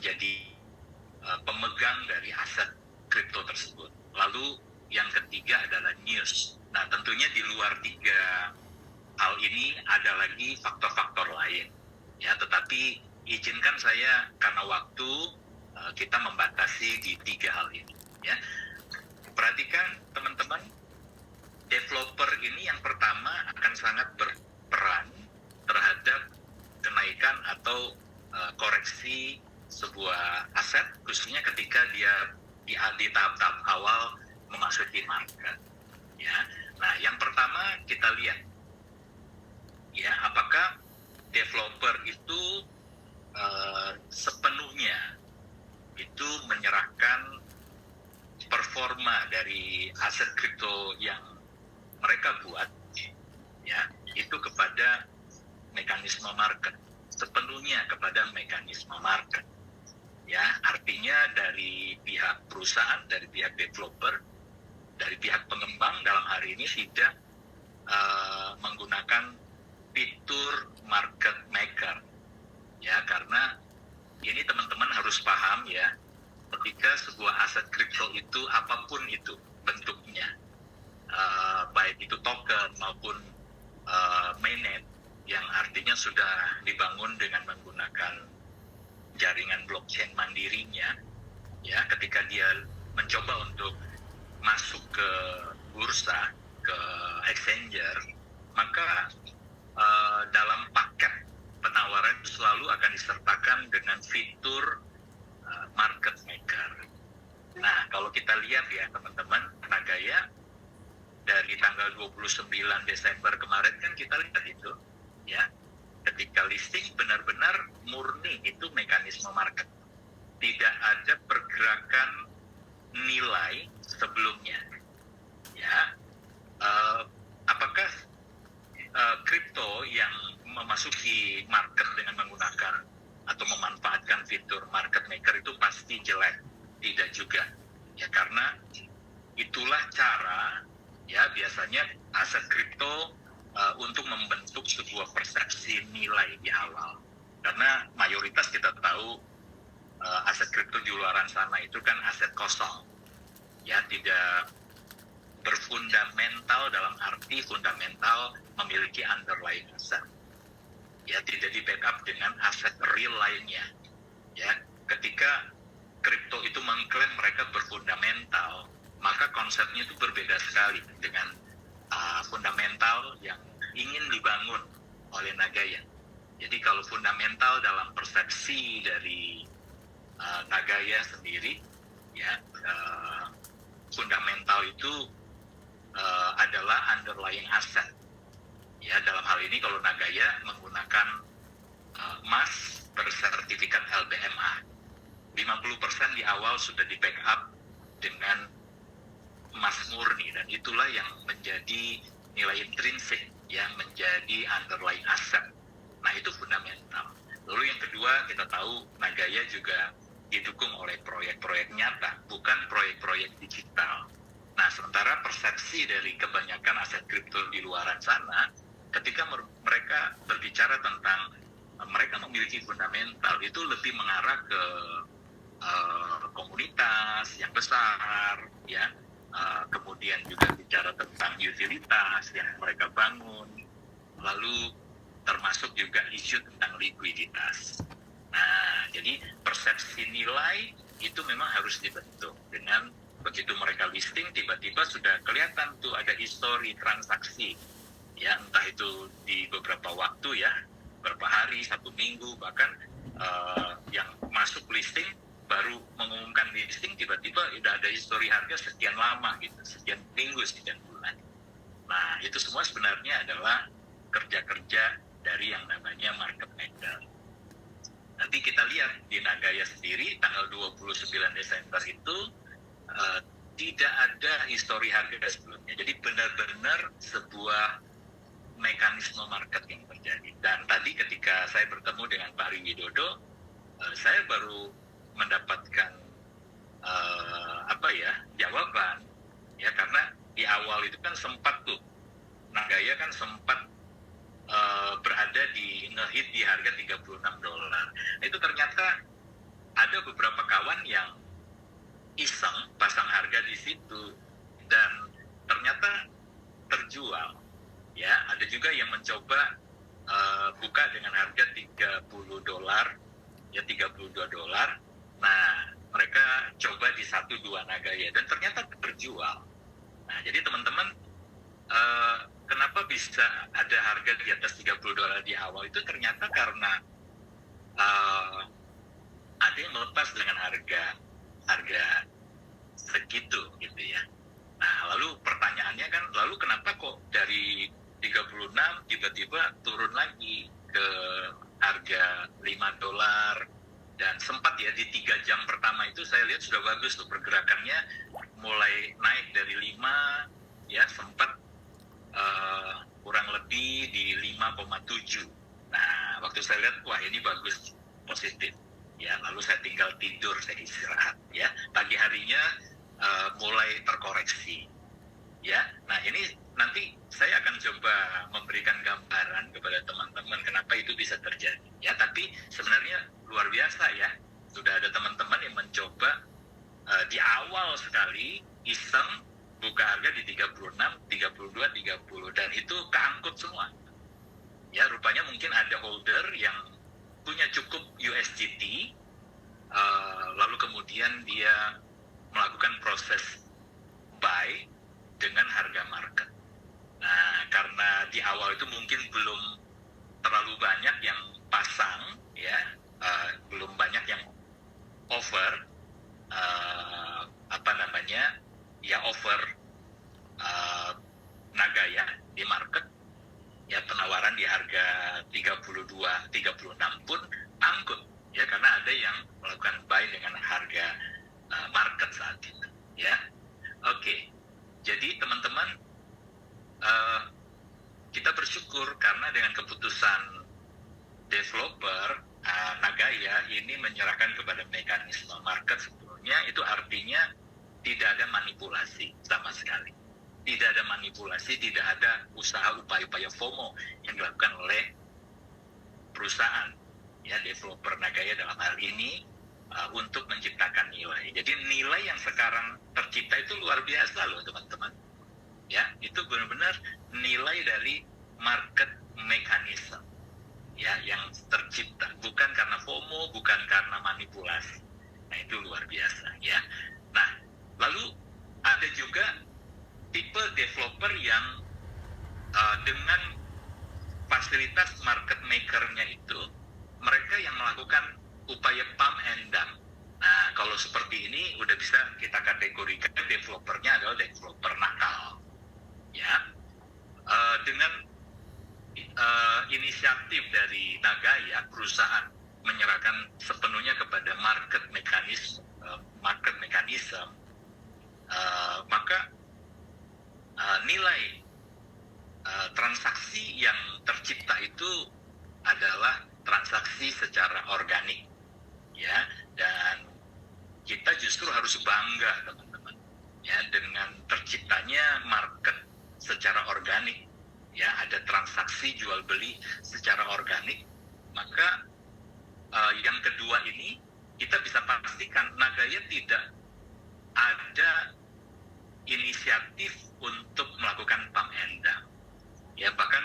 menjadi pemegang dari aset kripto tersebut. Lalu yang ketiga adalah news. Nah, tentunya di luar tiga hal ini ada lagi faktor-faktor lain, ya. Tetapi izinkan saya karena waktu kita membatasi di tiga hal ini, ya. Perhatikan teman-teman, developer ini yang pertama akan sangat berperan terhadap kenaikan atau koreksi sebuah aset, khususnya ketika dia di tahap-tahap awal memasuki market, ya. Nah, yang pertama kita lihat, ya, apakah developer itu sepenuhnya itu menyerahkan performa dari aset kripto yang mereka buat, ya, itu kepada mekanisme market, sepenuhnya kepada mekanisme market, ya. Artinya dari pihak perusahaan, dari pihak developer, dari pihak pengembang dalam hari ini tidak menggunakan fitur market maker, ya. Karena ini teman-teman harus paham, ya, ketika sebuah aset kripto itu apapun itu bentuknya, baik itu token maupun mainnet, yang artinya sudah dibangun dengan menggunakan jaringan blockchain mandirinya, ya, ketika dia mencoba untuk masuk ke bursa, ke exchanger, maka dalam paket penawaran selalu akan disertakan dengan fitur market maker. Nah, kalau kita lihat, ya teman-teman, Nagaya dari tanggal 29 Desember kemarin kan kita lihat itu, ya, ketika listing benar-benar murni itu mekanisme market, tidak ada pergerakan nilai sebelumnya, ya. Apakah kripto yang memasuki market dengan menggunakan atau memanfaatkan fitur market maker itu pasti jelek? Tidak juga, ya, karena itulah cara, ya, biasanya aset kripto untuk membentuk sebuah persepsi nilai di awal. Karena mayoritas kita tahu aset kripto di luaran sana itu kan aset kosong, ya, tidak berfundamental dalam arti fundamental memiliki underlying aset, ya, tidak di backup dengan aset real lainnya, ya. Ketika kripto itu mengklaim mereka berfundamental, maka konsepnya itu berbeda sekali dengan fundamental yang ingin dibangun oleh Nagaya. Jadi kalau fundamental dalam persepsi dari Nagaya sendiri, ya, fundamental itu adalah underlying asset, ya. Dalam hal ini kalau Nagaya menggunakan emas bersertifikat LBMA, 50% di awal sudah di backup dengan emas murni, dan itulah yang menjadi nilai intrinsik, yang menjadi underlying asset. Nah, itu fundamental. Lalu yang kedua, kita tahu Nagaya juga didukung oleh proyek-proyek nyata, bukan proyek-proyek digital. Nah, sementara persepsi dari kebanyakan aset kripto di luaran sana, ketika mereka berbicara tentang mereka memiliki fundamental, itu lebih mengarah ke komunitas yang besar, ya. Kemudian juga bicara tentang utilitas yang mereka bangun, lalu termasuk juga isu tentang likuiditas. Nah, jadi persepsi nilai itu memang harus dibentuk dengan begitu mereka listing, tiba-tiba sudah kelihatan tuh ada histori transaksi, ya, entah itu di beberapa waktu, ya, beberapa hari, 1 minggu, bahkan yang masuk listing baru mengumumkan listing, tiba-tiba udah ada histori harga sekian lama gitu, sekian minggu, sekian bulan. Nah, itu semua sebenarnya adalah kerja-kerja dari yang namanya market maker. Nanti kita lihat di Nagaya sendiri tanggal 29 Desember itu tidak ada histori harga sebelumnya. Jadi benar-benar sebuah mekanisme market yang terjadi. Dan tadi ketika saya bertemu dengan Pak Ari Widodo, saya baru mendapatkan jawaban, ya, karena di awal itu kan sempat tuh Nagaya kan sempat berada di ngehit di harga $36. Itu ternyata ada beberapa kawan yang iseng pasang harga di situ dan ternyata terjual. Ya, ada juga yang mencoba buka dengan harga $30, ya $32. Nah, mereka coba di 1-2 Nagaya dan ternyata terjual. Nah, jadi teman-teman, kenapa bisa ada harga di atas $30 di awal itu ternyata karena ada yang melepas dengan harga segitu gitu ya. Nah, lalu pertanyaannya kan, lalu kenapa kok dari 36 tiba-tiba turun lagi ke harga $5, dan sempat ya di 3 jam pertama itu saya lihat sudah bagus tuh pergerakannya, mulai naik dari 5 ya, sempat kurang lebih di 5,7. Nah, waktu saya lihat, wah ini bagus, positif ya, lalu saya tinggal tidur, saya istirahat ya. Pagi harinya mulai terkoreksi ya. Nah, ini nanti saya akan coba memberikan gambaran kepada teman-teman kenapa itu bisa terjadi ya. Tapi sebenarnya luar biasa ya, sudah ada teman-teman yang mencoba di awal sekali iseng buka harga di 36, 32, 30 dan itu keangkut semua ya. Rupanya mungkin ada holder yang punya cukup USDT, lalu kemudian dia melakukan proses buy dengan harga market. Nah, karena di awal itu mungkin belum terlalu banyak yang pasang ya, belum banyak yang offer offer Nagaya di market ya, penawaran di harga 32, 36 pun angkut ya, karena ada yang melakukan buy dengan harga market saat itu ya. Oke. Jadi teman-teman, kita bersyukur karena dengan keputusan developer Nagaya ini menyerahkan kepada mekanisme market sebelumnya, itu artinya tidak ada manipulasi sama sekali. Tidak ada manipulasi, tidak ada usaha upaya-upaya FOMO yang dilakukan oleh perusahaan ya, developer Nagaya dalam hal ini untuk menciptakan nilai. Jadi nilai yang sekarang tercipta itu luar biasa loh teman-teman. Ya, itu benar-benar nilai dari market mechanism ya yang tercipta, bukan karena FOMO, bukan karena manipulasi. Nah, itu luar biasa ya. Nah, lalu ada juga tipe developer yang dengan fasilitas market maker-nya itu, mereka yang melakukan upaya pump and dump. Nah, kalau seperti ini udah bisa kita kategorikan developernya adalah developer nakal ya. Dengan inisiatif dari Nagaya, perusahaan menyerahkan sepenuhnya kepada market mechanism, maka nilai transaksi yang tercipta itu adalah transaksi secara organik ya, dan kita justru harus bangga teman-teman ya dengan terciptanya market secara organik ya, ada transaksi jual beli secara organik. Maka yang kedua ini kita bisa pastikan Nagaya tidak ada inisiatif untuk melakukan pump and dump ya. Bahkan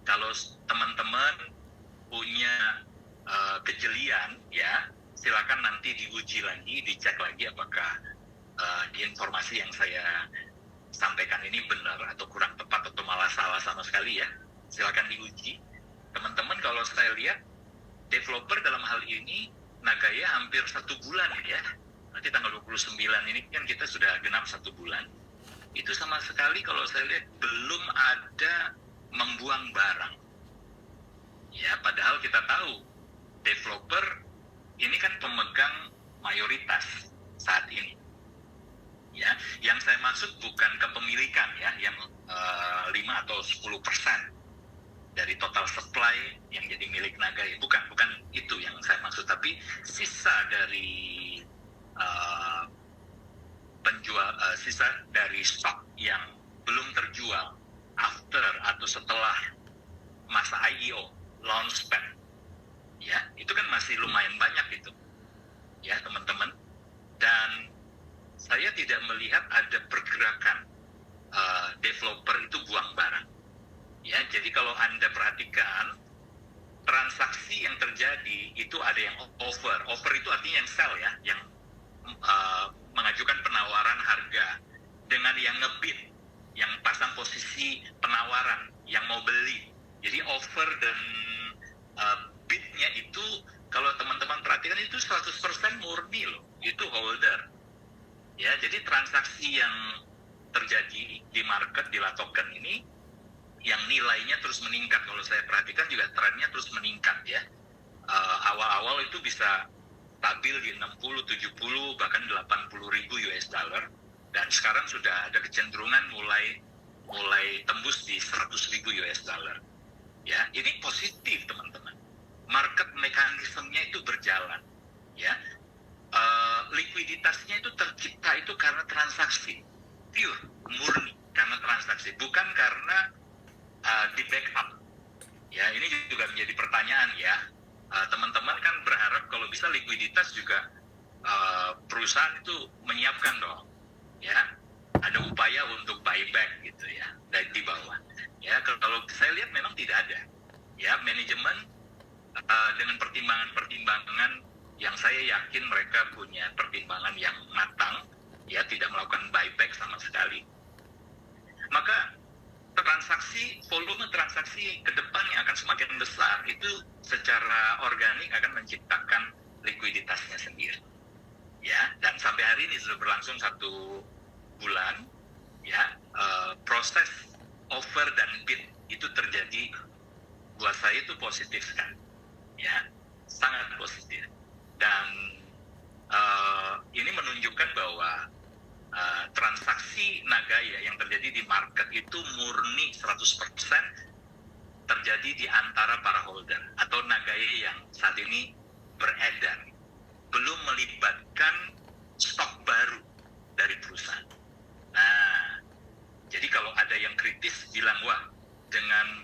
kalau teman-teman punya kejelian ya, silakan nanti diuji lagi, dicek lagi apakah informasi yang saya sampaikan ini benar atau kurang tepat atau malah salah sama sekali ya. Silakan diuji teman-teman. Kalau saya lihat developer dalam hal ini Nagaya hampir 1 bulan ya, nanti tanggal 29 ini kan kita sudah genap 1 bulan, itu sama sekali kalau saya lihat belum ada membuang barang ya. Padahal kita tahu developer ini kan pemegang mayoritas saat ini ya. Yang saya maksud bukan kepemilikan ya, yang 5 atau 10% dari total supply yang jadi milik Nagaya, bukan itu yang saya maksud, tapi sisa dari sisa dari stok yang belum terjual after atau setelah masa IEO launchpad ya, itu kan masih lumayan banyak itu melihat ada pergerakan developer itu buang barang. Ya, jadi kalau Anda perhatikan transaksi yang terjadi itu ada yang over itu artinya yang sell ya, yang mengajukan penawaran harga, dengan yang ngebid, yang pasang posisi penawaran, yang mau beli. Jadi offer dan bidnya itu kalau teman-teman perhatikan itu 100% murni loh, itu holder. Ya, jadi transaksi yang terjadi di market, di La Token ini yang nilainya terus meningkat. Kalau saya perhatikan juga trennya terus meningkat ya. Awal-awal itu bisa stabil di 60, 70, bahkan 80 ribu US dollar. Dan sekarang sudah ada kecenderungan mulai tembus di 100 ribu US dollar. Ya, ini positif teman-teman. Market mekanismenya itu berjalan. Ya, likuiditasnya itu tercipta itu karena transaksi, pure, murni karena transaksi, bukan karena di backup. Ya, ini juga menjadi pertanyaan ya. Teman-teman kan berharap kalau bisa likuiditas juga perusahaan itu menyiapkan dong. Ya, ada upaya untuk buyback gitu ya dari di bawah. Ya, kalau saya lihat memang tidak ada. Ya, manajemen dengan pertimbangan-pertimbangan yang saya yakin mereka punya pertimbangan yang matang, ya, tidak melakukan buyback sama sekali. Maka volume transaksi ke depan yang akan semakin besar itu secara organik akan menciptakan likuiditasnya sendiri. Ya, dan sampai hari ini sudah berlangsung 1 bulan, ya, proses offer dan bid itu terjadi, buat saya itu positif sekali, ya, sangat positif. Dan ini menunjukkan bahwa transaksi Nagaya yang terjadi di market itu murni 100% terjadi di antara para holder atau Nagaya yang saat ini beredar, belum melibatkan stok baru dari perusahaan. Nah, jadi kalau ada yang kritis bilang, wah, dengan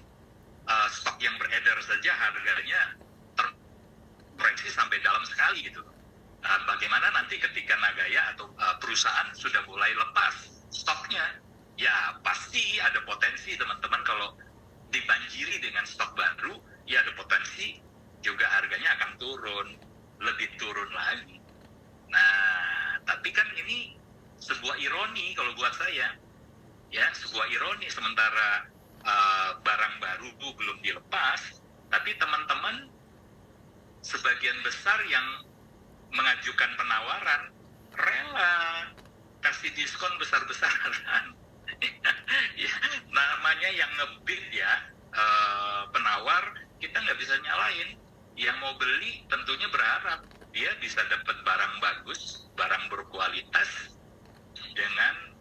stok yang beredar saja harganya terkoreksi sampai dalam sekali gitu. Bagaimana nanti ketika Nagaya atau perusahaan sudah mulai lepas stoknya? Ya, pasti ada potensi teman-teman kalau dibanjiri dengan stok baru, ya ada potensi juga harganya akan turun, lebih turun lagi. Nah, tapi kan ini sebuah ironi kalau buat saya, ya, sebuah ironi. Sementara barang baru belum dilepas, tapi teman-teman sebagian besar yang mengajukan penawaran rela kasih diskon besar-besaran. Ya, namanya yang ngebid ya, penawar, kita nggak bisa nyalain. Yang mau beli tentunya berharap dia bisa dapat barang bagus, barang berkualitas dengan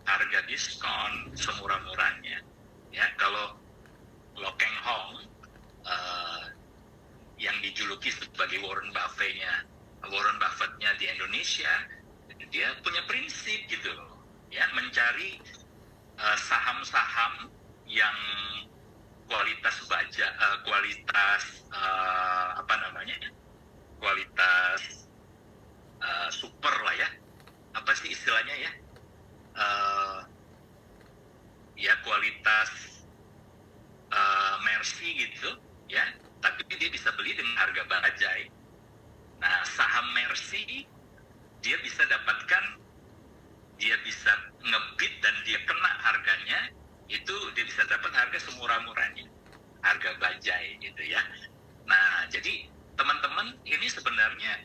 harga diskon semurah-murahnya. Ya, kalau Lo Keng Hong yang dijuluki sebagai Warren Buffett-nya di Indonesia, dia punya prinsip gitu loh, ya, mencari saham-saham yang kualitas super lah ya, apa sih istilahnya ya, ya kualitas Mercy gitu ya, tapi dia bisa beli dengan harga bajai. Nah, saham Mercy dia bisa dapatkan, dia bisa ngebid dan dia kena harganya, itu dia bisa dapat harga semurah-murahnya, harga bajai gitu ya. Nah, jadi teman-teman, ini sebenarnya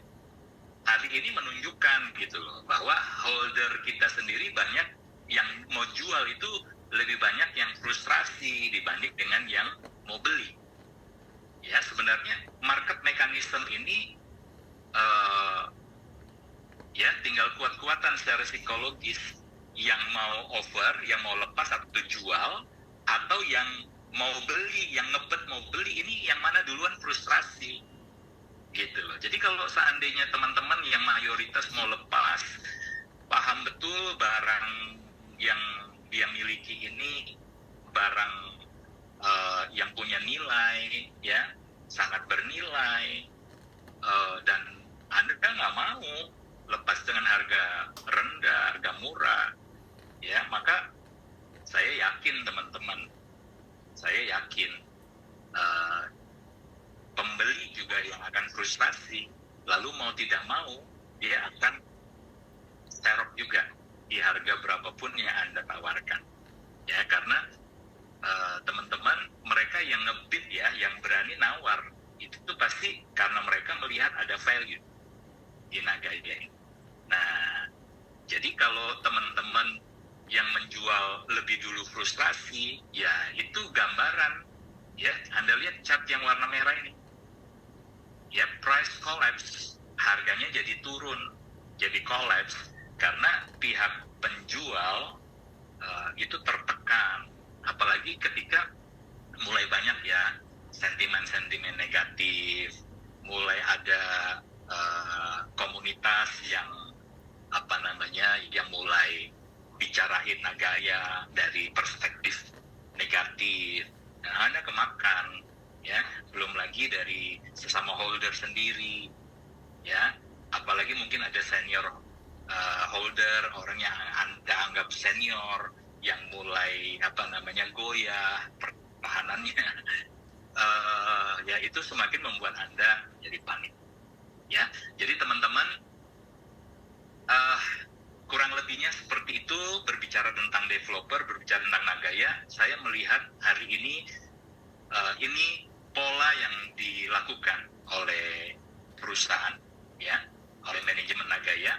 hari ini menunjukkan gitu loh, bahwa holder kita sendiri banyak yang mau jual itu lebih banyak yang frustrasi dibanding dengan yang mau beli. Ya, sebenarnya market mechanism ini ya tinggal kuat-kuatan secara psikologis, yang mau offer, yang mau lepas atau jual, atau yang mau beli, yang ngebet mau beli, ini yang mana duluan frustrasi gitu loh. Jadi kalau seandainya teman-teman yang mayoritas mau lepas, paham betul barang yang dia miliki ini barang yang punya nilai, ya, sangat bernilai, dan Anda nggak mau lepas dengan harga rendah, harga murah, ya maka saya yakin teman-teman, saya yakin pembeli juga yang akan frustasi, lalu mau tidak mau dia akan serok juga di harga berapapun yang Anda tawarkan, ya karena teman-teman mereka yang ngebid ya, yang berani nawar itu pasti karena mereka melihat ada value di Nagaya ini. Nah, jadi kalau teman-teman yang menjual lebih dulu frustasi, ya itu gambaran, ya Anda lihat chart yang warna merah ini, ya price collapse, harganya jadi turun, jadi collapse karena pihak penjual itu tertekan, apalagi ketika mulai banyak ya sentimen-sentimen negatif, mulai ada komunitas yang yang mulai bicarain Nagaya dari perspektif negatif, nah, Anda kemakan, ya belum lagi dari sesama holder sendiri, ya apalagi mungkin ada senior holder, orang yang Anda anggap senior yang mulai goyah pertahanannya, ya itu semakin membuat Anda jadi panik, ya jadi teman-teman kurang lebihnya seperti itu. Berbicara tentang developer, berbicara tentang Nagaya, saya melihat hari ini pola yang dilakukan oleh perusahaan, ya, oleh manajemen Nagaya.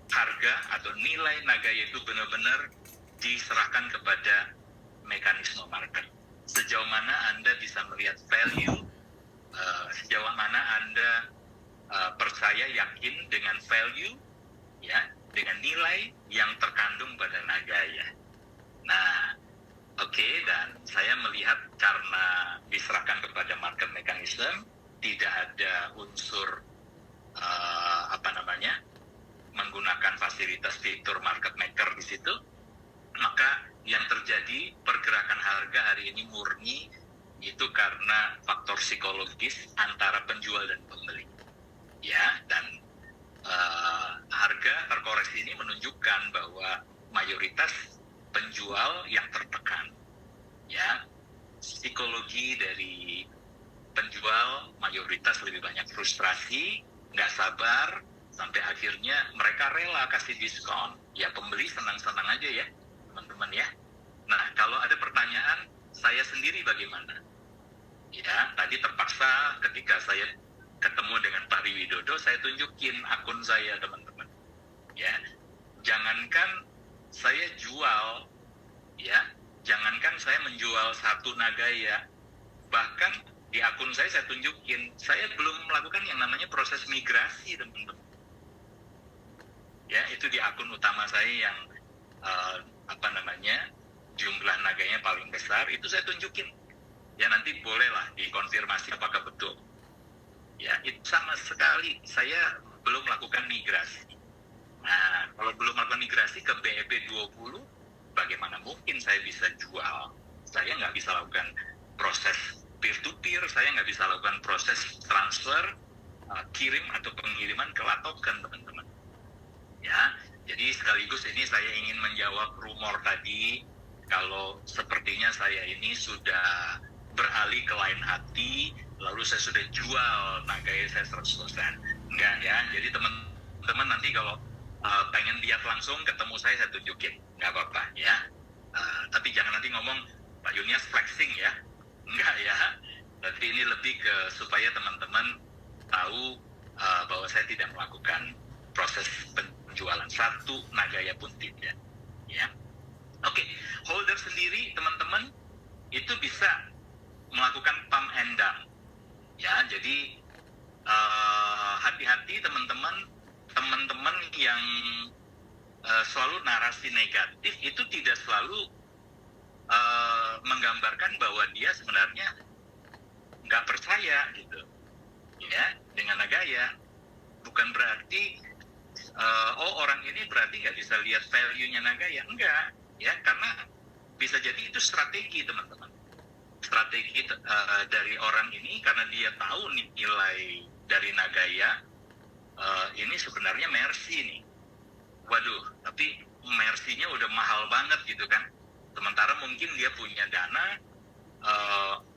Harga atau nilai Nagaya itu benar-benar diserahkan kepada mekanisme market. Sejauh mana Anda bisa melihat value, sejauh mana Anda percaya, yakin dengan value, ya, dengan nilai yang terkandung pada Nagaya. Nah, oke, dan saya melihat karena diserahkan kepada market mechanism, tidak ada unsur menggunakan fasilitas fitur market maker di situ, maka yang terjadi pergerakan harga hari ini murni itu karena faktor psikologis antara penjual dan pembeli, ya, dan harga terkoreksi ini menunjukkan bahwa mayoritas penjual yang tertekan, ya, psikologi dari penjual mayoritas lebih banyak frustrasi, nggak sabar, sampai akhirnya mereka rela kasih diskon. Ya pembeli senang-senang aja ya teman-teman ya. Nah kalau ada pertanyaan, saya sendiri bagaimana? Ya tadi terpaksa ketika saya ketemu dengan Pak Widodo, saya tunjukin akun saya teman-teman. Ya jangankan saya jual, ya jangankan saya menjual satu Nagaya, bahkan di akun saya tunjukin, saya belum melakukan yang namanya proses migrasi teman-teman. Ya itu di akun utama saya yang jumlah Naganya paling besar, itu saya tunjukin. Ya nanti bolehlah dikonfirmasi apakah betul. Ya itu sama sekali saya belum melakukan migrasi. Nah kalau belum melakukan migrasi ke BEP 20, bagaimana mungkin saya bisa jual? Saya nggak bisa lakukan proses peer-to-peer, saya nggak bisa lakukan proses transfer, kirim atau pengiriman ke token teman-teman. Ya, jadi sekaligus ini saya ingin menjawab rumor tadi, kalau sepertinya saya ini sudah beralih ke lain hati, lalu saya sudah jual Nagaya saya 100%. Enggak ya, jadi teman-teman nanti kalau pengen lihat langsung ketemu saya tunjukin, nggak apa-apa ya. Tapi jangan nanti ngomong Pak Yunias flexing ya, enggak ya. Tapi ini lebih ke supaya teman-teman tahu bahwa saya tidak melakukan proses penjualan satu Nagaya pun tidak. Ya, oke. Holder sendiri teman-teman itu bisa melakukan pump and dump. Ya, jadi hati-hati teman-teman yang selalu narasi negatif itu tidak selalu menggambarkan bahwa dia sebenarnya nggak percaya gitu ya dengan Nagaya. Bukan berarti orang ini berarti nggak bisa lihat value-nya Nagaya, enggak ya, karena bisa jadi itu strategi teman-teman, strategi dari orang ini karena dia tahu nilai dari Nagaya ini sebenarnya mercy nih, waduh, tapi Mercy-nya udah mahal banget gitu kan. Sementara mungkin dia punya dana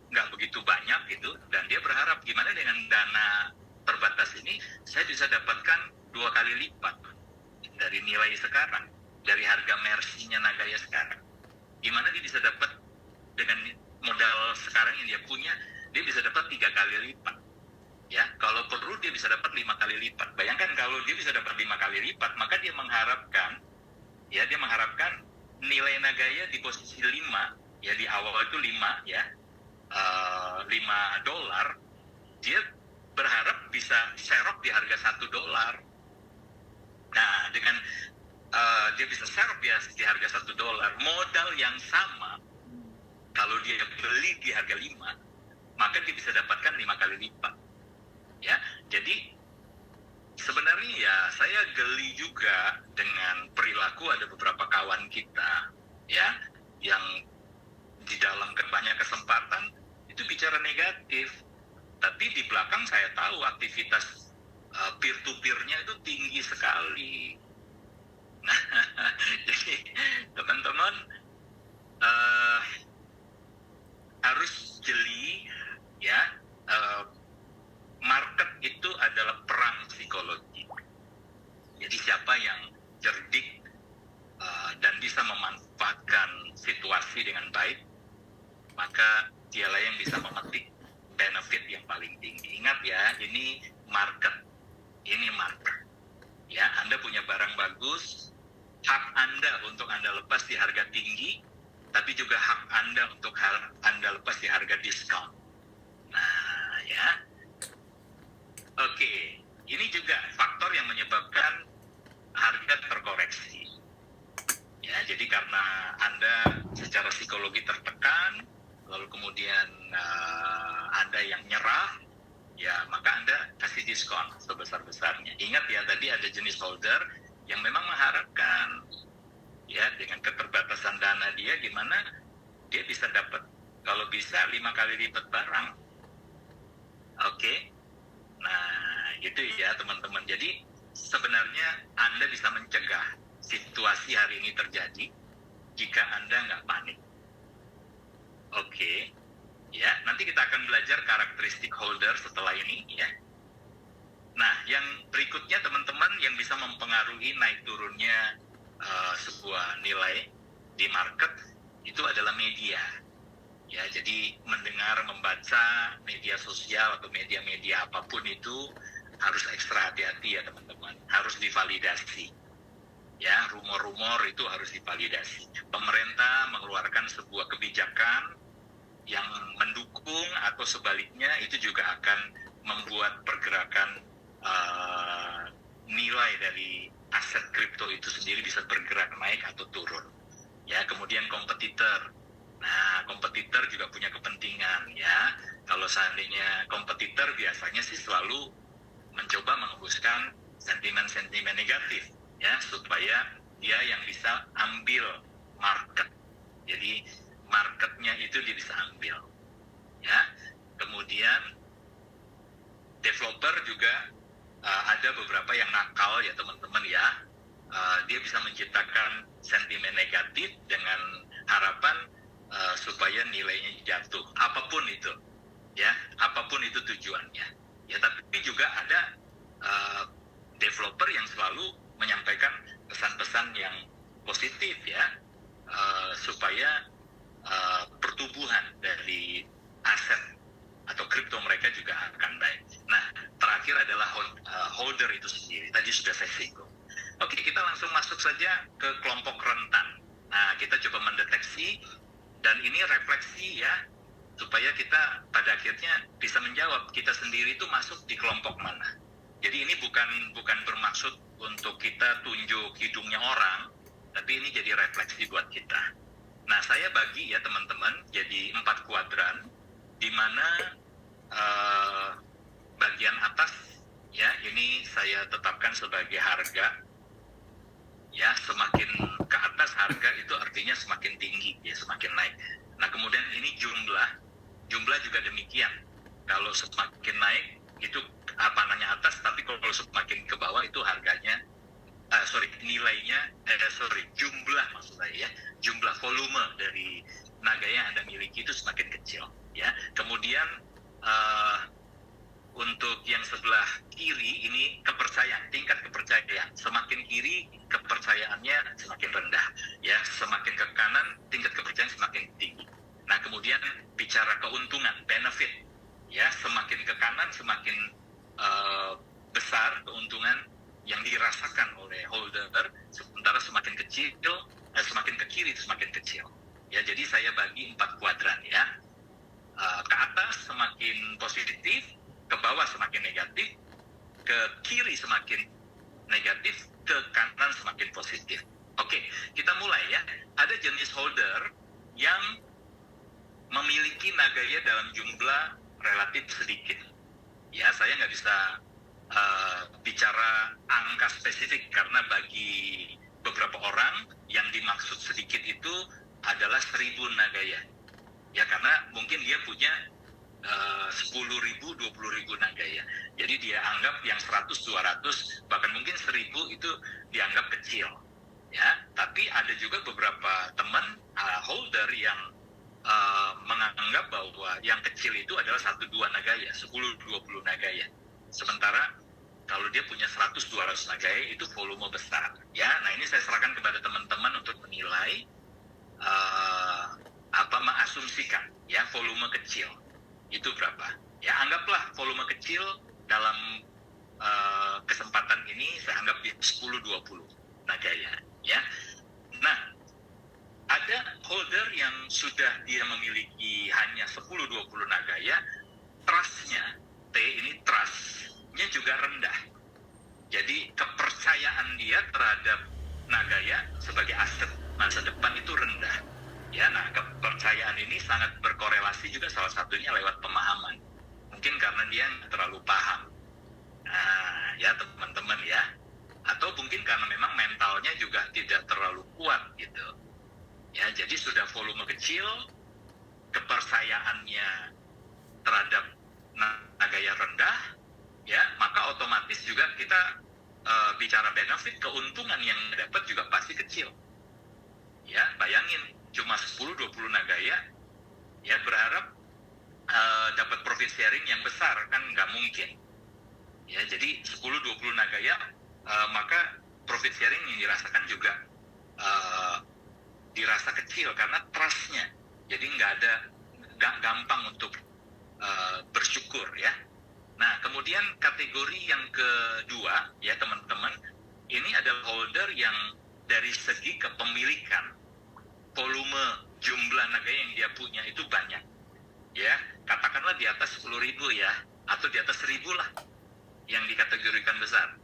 nggak begitu banyak gitu, dan dia berharap gimana dengan dana terbatas ini saya bisa dapatkan 2 kali lipat dari nilai sekarang, dari harga Mercy-nya Nagaya sekarang. Gimana dia bisa dapat dengan modal sekarang yang dia punya, dia bisa dapat 3 kali lipat. Ya, kalau perlu dia bisa dapat 5 kali lipat. Bayangkan kalau dia bisa dapat 5 kali lipat, maka dia mengharapkan nilai Nagaya di posisi 5, ya di awal itu 5 ya, $5, dia berharap bisa serok di harga $1. Nah, dengan dia bisa serok di harga $1, modal yang sama, kalau dia beli di harga 5, maka dia bisa dapatkan 5 kali lipat. Ya, jadi sebenarnya ya saya geli juga dengan perilaku ada beberapa kawan kita ya yang di dalam banyak kesempatan itu bicara negatif, tapi di belakang saya tahu aktivitas peer to peer-nya itu tinggi sekali. Nah, jadi teman-teman harus jeli ya. Market itu adalah perang psikologi. Jadi siapa yang cerdik dan bisa memanfaatkan situasi dengan baik, maka dialah yang bisa memetik benefit yang paling tinggi. Ingat ya, ini market. Ya, Anda punya barang bagus, hak Anda untuk Anda lepas di harga tinggi, tapi juga hak Anda untuk Anda lepas di harga diskon. Nah, ya. Oke, ini juga faktor yang menyebabkan harga terkoreksi. Ya, jadi karena Anda secara psikologi tertekan, lalu kemudian Anda yang nyerah, ya maka Anda kasih diskon sebesar-besarnya. Ingat ya, tadi ada jenis holder yang memang mengharapkan, ya dengan keterbatasan dana dia, gimana dia bisa dapat, kalau bisa 5 kali lipat barang. Oke. Nah, gitu ya teman-teman. Jadi sebenarnya Anda bisa mencegah situasi hari ini terjadi jika Anda nggak panik. Oke, ya nanti kita akan belajar karakteristik holder setelah ini ya. Nah, yang berikutnya teman-teman yang bisa mempengaruhi naik turunnya sebuah nilai di market itu adalah media. Ya, jadi mendengar, membaca media sosial atau media-media apapun itu harus ekstra hati-hati ya teman-teman. Harus divalidasi. Ya, rumor-rumor itu harus divalidasi. Pemerintah mengeluarkan sebuah kebijakan yang mendukung atau sebaliknya itu juga akan membuat pergerakan nilai dari aset kripto itu sendiri bisa bergerak naik atau turun. Ya, kemudian kompetitor. Nah, kompetitor juga punya kepentingan ya. Kalau seandainya kompetitor biasanya sih selalu mencoba mengembuskan sentimen-sentimen negatif ya, supaya dia yang bisa ambil market. Jadi marketnya itu dia bisa ambil ya. Kemudian developer juga ada beberapa yang nakal ya teman-teman ya. Dia bisa menciptakan sentimen negatif dengan harapan supaya nilainya jatuh, apapun itu ya, apapun itu tujuannya ya. Tapi juga ada developer yang selalu menyampaikan pesan-pesan yang positif ya, supaya pertumbuhan dari aset atau kripto mereka juga akan baik. Nah, terakhir adalah holder itu sendiri, tadi sudah saya singgung. Oke, kita langsung masuk saja ke kelompok rentan. Nah, kita coba mendeteksi, dan ini refleksi ya, supaya kita pada akhirnya bisa menjawab kita sendiri itu masuk di kelompok mana. Jadi ini bukan bermaksud untuk kita tunjuk hidungnya orang, tapi ini jadi refleksi buat kita. Nah, saya bagi ya teman-teman jadi 4 kuadran, di mana bagian atas ya ini saya tetapkan sebagai harga. Ya, semakin ke atas harga itu artinya semakin tinggi, ya semakin naik. Nah, kemudian ini jumlah juga demikian. Kalau semakin naik itu atas, tapi kalau semakin ke bawah itu harganya nilainya, jumlah maksud saya ya, jumlah volume dari naga yang Anda miliki itu semakin kecil, ya. Kemudian untuk yang sebelah kiri ini tingkat kepercayaan. Semakin kiri kepercayaannya semakin rendah, ya. Semakin ke kanan tingkat kepercayaan semakin tinggi. Nah, kemudian bicara keuntungan, benefit, ya, semakin ke kanan semakin besar keuntungan yang dirasakan oleh holder, sementara semakin ke kiri itu semakin kecil. Ya, jadi saya bagi 4 kuadran, ya. Ke atas semakin positif, ke bawah semakin negatif, ke kiri semakin negatif, ke kanan semakin positif. Oke, kita mulai ya. Ada jenis holder yang memiliki naganya dalam jumlah relatif sedikit. Ya, saya nggak bisa bicara angka spesifik karena bagi beberapa orang yang dimaksud sedikit itu adalah 1.000 nagaya. Ya, karena mungkin dia punya 10.000, 20.000 nagaya. Jadi dia anggap yang 100, 200, bahkan mungkin 1.000 itu dianggap kecil. Ya, tapi ada juga beberapa teman holder yang menganggap bahwa yang kecil itu adalah 1-2 nagaya, 10-20 nagaya. Sementara kalau dia punya 100-200 nagaya itu volume besar. Ya, nah ini saya serahkan kepada teman-teman untuk menilai, mengasumsikan ya volume kecil itu berapa. Ya, anggaplah volume kecil dalam kesempatan ini saya anggap di 10-20 nagaya. Ya, nah ada holder yang sudah dia memiliki hanya 10-20 nagaya, trust-nya, T ini trust-nya juga rendah. Jadi kepercayaan dia terhadap nagaya sebagai aset masa depan itu rendah. Ya, nah kepercayaan ini sangat berkorelasi juga salah satunya lewat pemahaman. Mungkin karena dia terlalu paham. Nah, ya teman-teman ya. Atau mungkin karena memang mentalnya juga tidak terlalu kuat gitu. Ya, jadi sudah volume kecil, kepercayaannya terhadap nagaya rendah, ya, maka otomatis juga kita bicara benefit, keuntungan yang dapat juga pasti kecil. Ya, bayangin cuma 10-20 nagaya, ya berharap dapat profit sharing yang besar kan nggak mungkin. Ya, jadi 10-20 nagaya, maka profit sharing yang dirasakan juga dirasa kecil karena trust-nya. Jadi nggak gampang untuk bersyukur ya. Nah, kemudian kategori yang kedua ya teman-teman, ini adalah holder yang dari segi kepemilikan, volume jumlah nagaya yang dia punya itu banyak. Ya, katakanlah di atas 10.000 ya, atau di atas 1.000 lah yang dikategorikan besar.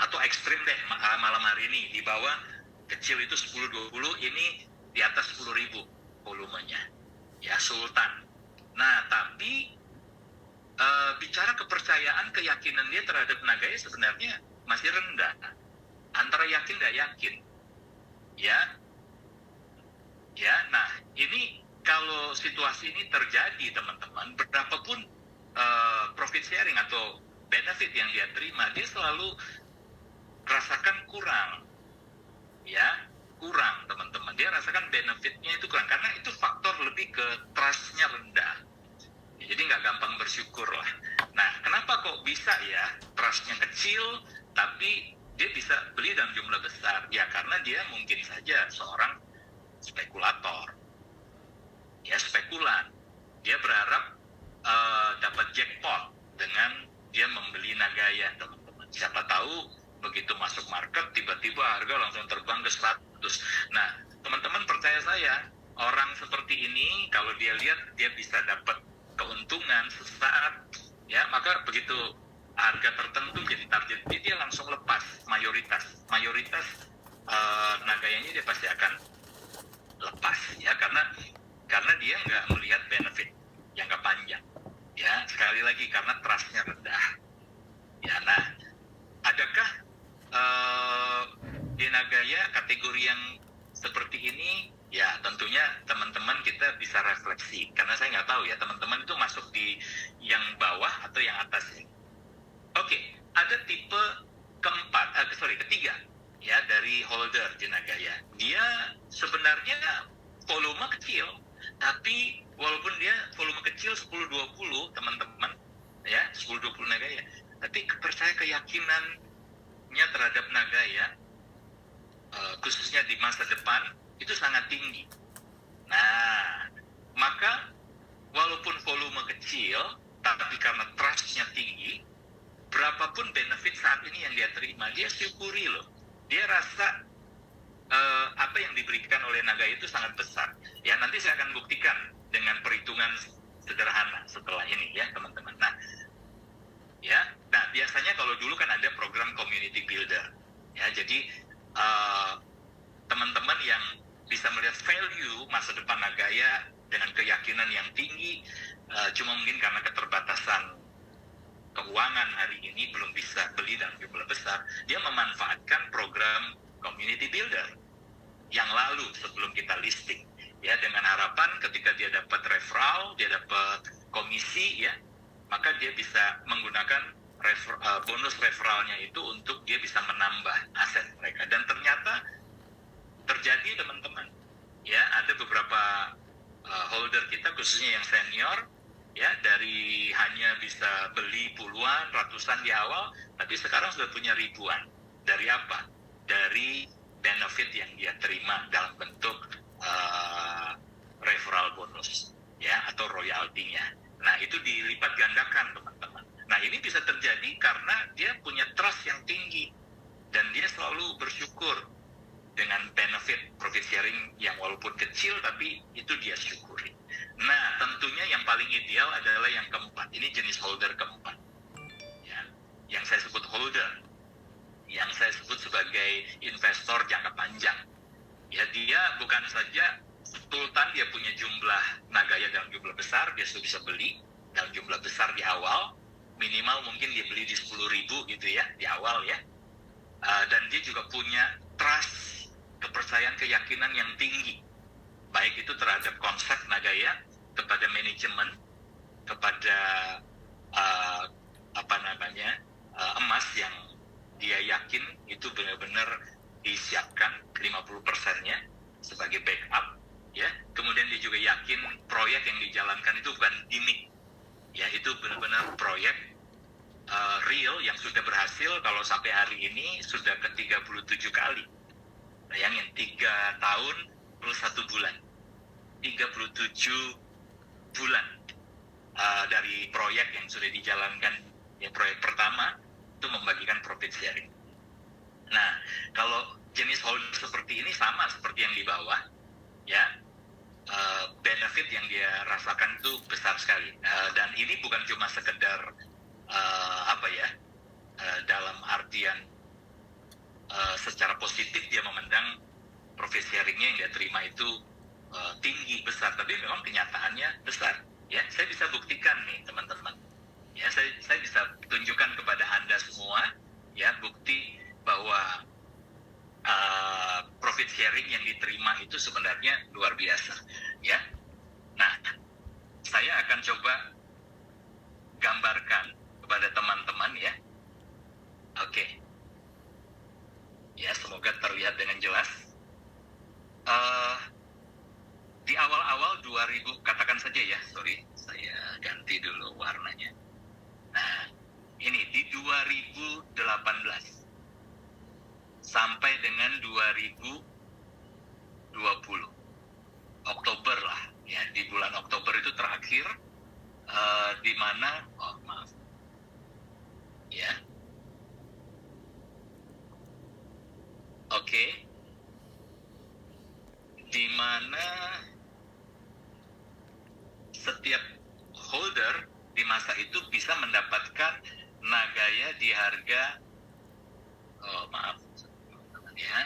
Atau ekstrim deh malam hari ini, di bawah kecil itu 10-20, ini di atas 10.000 volumenya. Ya, sultan. Nah, tapi bicara kepercayaan, keyakinan dia terhadap nagaya sebenarnya masih rendah. Antara yakin nggak yakin. Ya, nah ini kalau situasi ini terjadi teman-teman, berapapun profit sharing atau benefit yang dia terima, dia selalu rasakan kurang. Ya, kurang teman-teman. Dia rasakan benefitnya itu kurang, karena itu faktor lebih ke trust-nya rendah. Jadi nggak gampang bersyukur lah. Nah, kenapa kok bisa ya trust-nya kecil, tapi dia bisa beli dalam jumlah besar? Ya, karena dia mungkin saja seorang spekulator. Ya, spekulan. Dia berharap dapat jackpot dengan dia membeli nagaya, teman-teman. Siapa tahu begitu masuk market, tiba-tiba harga langsung terbang ke 100. Nah, teman-teman percaya saya, orang seperti ini, kalau dia lihat, dia bisa dapat keuntungan sesaat, ya, maka begitu harga tertentu jadi target, dia langsung lepas mayoritas nagayanya dia pasti akan lepas, ya, karena dia nggak melihat benefit jangka panjang, ya, sekali lagi karena trust-nya rendah. Ya, nah, adakah di nagaya kategori yang seperti ini? Ya, tentunya teman-teman kita bisa refleksi, karena saya nggak tahu ya teman-teman itu masuk di yang bawah atau yang atas ini. Oke, ada tipe ketiga, ya dari holder di Nagaya. Dia sebenarnya volume kecil, tapi walaupun dia volume kecil 10-20 teman-teman, ya 10-20 Nagaya, tapi keyakinannya terhadap Nagaya, khususnya di masa depan itu sangat tinggi. Nah, maka walaupun volume kecil, tapi karena trust-nya tinggi, berapapun benefit saat ini yang dia terima, dia syukuri loh. Dia rasa apa yang diberikan oleh Nagaya itu sangat besar. Ya, nanti saya akan buktikan dengan perhitungan sederhana setelah ini ya, teman-teman. Nah, biasanya kalau dulu kan ada program community builder. Ya, jadi teman-teman yang bisa melihat value masa depan Nagaya dengan keyakinan yang tinggi, cuma mungkin karena keterbatasan keuangan hari ini belum bisa beli dalam jumlah besar, dia memanfaatkan program community builder yang lalu sebelum kita listing, ya, dengan harapan ketika dia dapat referral, dia dapat komisi, ya, maka dia bisa menggunakan bonus referralnya itu untuk dia bisa menambah aset mereka. Dan ternyata terjadi, teman-teman, ya, ada beberapa holder kita khususnya yang senior, ya, dari hanya bisa beli puluhan, ratusan di awal, tapi sekarang sudah punya ribuan. Dari apa? Dari benefit yang dia terima dalam bentuk referral bonus, ya, atau royaltinya. Nah, itu dilipat gandakan, teman-teman. Nah, ini bisa terjadi karena dia punya trust yang tinggi dan dia selalu bersyukur dengan benefit profit sharing yang walaupun kecil tapi itu dia syukuri. Nah, tentunya yang paling ideal adalah yang keempat. Ini jenis holder keempat, ya, yang saya sebut holder, yang saya sebut sebagai investor jangka panjang. Ya, dia bukan saja sultan, dia punya jumlah Nagaya dalam jumlah besar, dia sudah bisa beli dalam jumlah besar di awal, minimal mungkin dia beli di 10.000 gitu ya, di awal ya. Dan dia juga punya trust, kepercayaan, keyakinan yang tinggi, baik itu terhadap konsep Nagaya, kepada manajemen, kepada emas yang dia yakin itu benar-benar disiapkan 50%-nya sebagai backup, ya. Kemudian dia juga yakin proyek yang dijalankan itu bukan gimmick, ya, itu benar-benar proyek real yang sudah berhasil. Kalau sampai hari ini sudah ke 37 kali. Bayangin, 3 tahun plus 1 bulan, 37 bulan dari proyek yang sudah dijalankan. Ya, proyek pertama itu membagikan profit sharing. Nah, kalau jenis holder seperti ini sama seperti yang di bawah, ya, benefit yang dia rasakan itu besar sekali. Dan ini bukan cuma sekedar dalam artian secara positif dia memandang profit sharingnya yang dia terima itu tinggi, besar, tapi memang kenyataannya besar. Ya, saya bisa buktikan nih, teman-teman. Ya, saya bisa tunjukkan kepada Anda semua, ya, bukti bahwa profit sharing yang diterima itu sebenarnya luar biasa, ya. Nah, saya akan coba gambarkan kepada teman-teman, ya. Oke. Ya, semoga terlihat dengan jelas. Di awal-awal 2000, katakan saja ya, sorry, saya ganti dulu warnanya. Nah, ini di 2018 sampai dengan 2020 Oktober lah, ya, di bulan Oktober itu terakhir, di mana, ya, oke, di mana setiap holder di masa itu bisa mendapatkan Nagaya di harga, ya,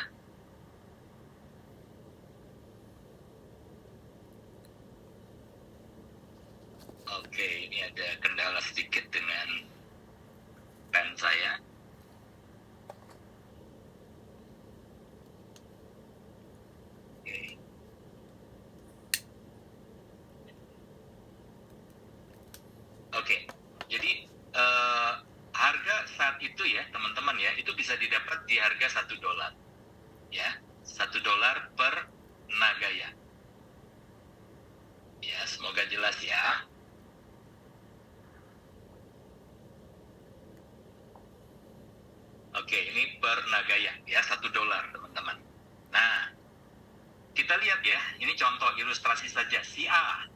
oke, ini ada kendala sedikit dengan pen saya. Oke, jadi harga saat itu ya, teman-teman ya, itu bisa didapat di harga $1. Ya, $1 per Nagaya. Ya, semoga jelas ya. Oke, ini per Nagaya ya, $1 teman-teman. Nah, kita lihat ya, ini contoh ilustrasi saja. Si A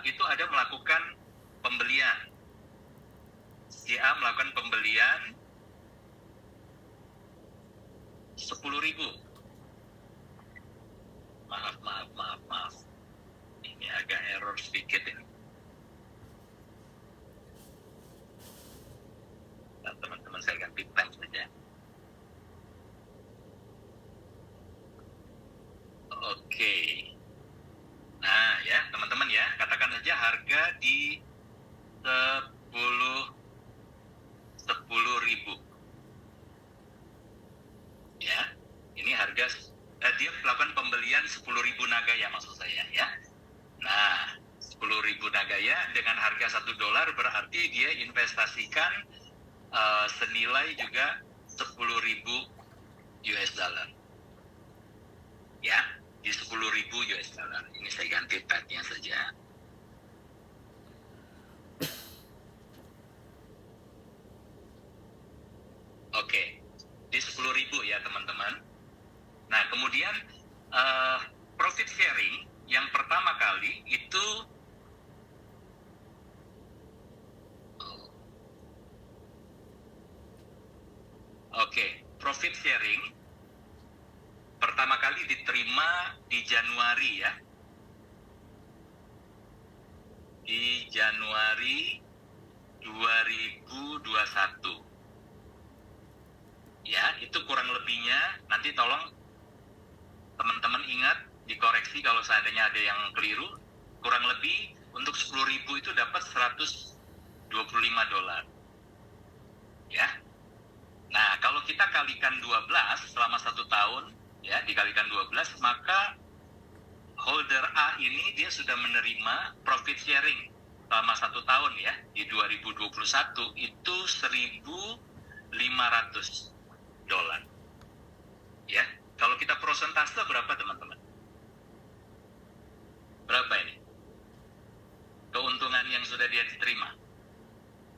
itu ada melakukan pembelian. Si A melakukan pembelian 10.000. Maaf. Ini agak error sedikit ini. Nah, teman-teman saya ganti pen saja. Oke. Nah ya teman-teman ya, katakan saja harga di 10.000. Ya, ini harga dia melakukan pembelian 10.000 Nagaya maksud saya ya. Nah, 10.000 Nagaya dengan harga $1 berarti dia investasikan senilai juga 10.000 US dollar. Ya, di 10.000 US dollar. Ini saya ganti padnya saja. Oke, di 10.000 ya teman-teman. Nah, kemudian profit sharing yang pertama kali itu profit sharing pertama kali diterima di Januari ya. Di Januari 2021. Ya, itu kurang lebihnya, nanti tolong teman-teman ingat, dikoreksi kalau seandainya ada yang keliru, kurang lebih untuk 10.000 itu dapat $125. Ya. Nah, kalau kita kalikan 12 selama 1 tahun, ya, dikalikan 12, maka holder A ini dia sudah menerima profit sharing selama 1 tahun ya, di 2021 itu $1.500. Ya, kalau kita prosentase berapa teman-teman? Berapa ini? Keuntungan yang sudah dia terima?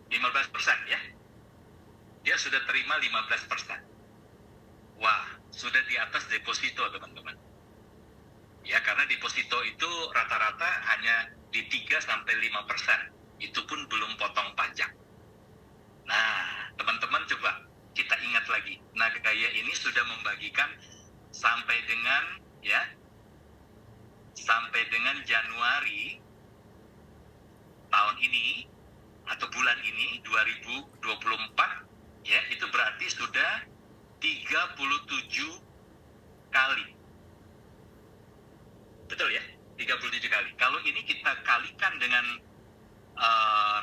15% ya? Dia sudah terima 15%. Wah, sudah di atas deposito teman-teman. Ya, karena deposito itu rata-rata hanya di 3-5%. Itu pun belum potong pajak. Nah, teman-teman coba kita ingat lagi, Nagaya ini sudah membagikan sampai dengan Januari tahun ini atau bulan ini 2024 ya, itu berarti sudah 37 kali. Betul ya? 37 kali. Kalau ini kita kalikan dengan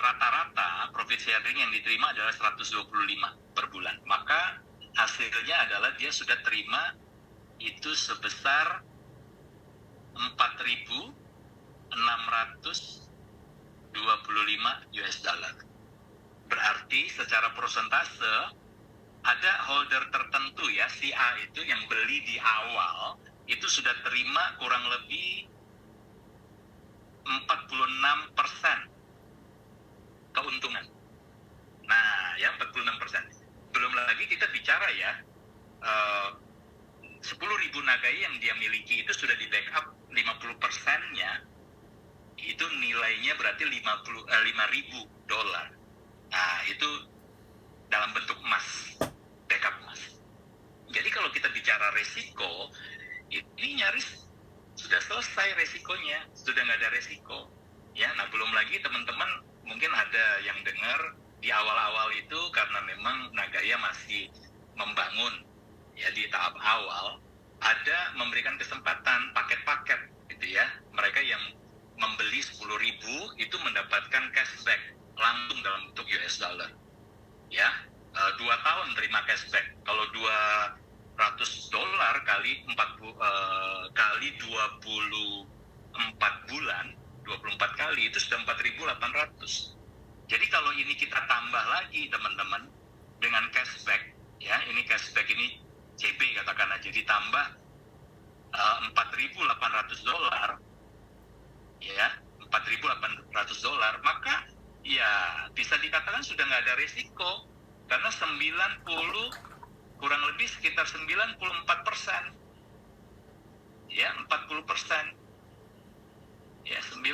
rata-rata profit sharing yang diterima adalah 125 per bulan, maka hasilnya adalah dia sudah terima itu sebesar 4.625 US dollar. Berarti secara persentase ada holder tertentu ya, si A itu yang beli di awal itu sudah terima kurang lebih 46% keuntungan. Nah, ya 46%. Belum lagi kita bicara ya, 10.000 Nagaya yang dia miliki itu sudah di backup 50%-nya, itu nilainya berarti $5.000. Nah, itu dalam bentuk emas, backup emas. Jadi kalau kita bicara resiko, ini nyaris sudah selesai resikonya, sudah nggak ada resiko. Ya, nah belum lagi teman-teman mungkin ada yang dengar di awal-awal itu karena memang Nagaya masih membangun ya di tahap awal, ada memberikan kesempatan paket-paket gitu ya. Mereka yang membeli 10.000 itu mendapatkan cashback langsung dalam bentuk US dollar. Ya, 2 tahun terima cashback. Kalau $200 kali 24 bulan, 24 kali itu sudah 4.800. Jadi kalau ini kita tambah lagi teman-teman dengan cashback, ya ini cashback ini CB ditambah $4.800, ya, $4.800, maka ya bisa dikatakan sudah nggak ada risiko, karena 90 kurang lebih sekitar 94%, ya 40%, ya 94%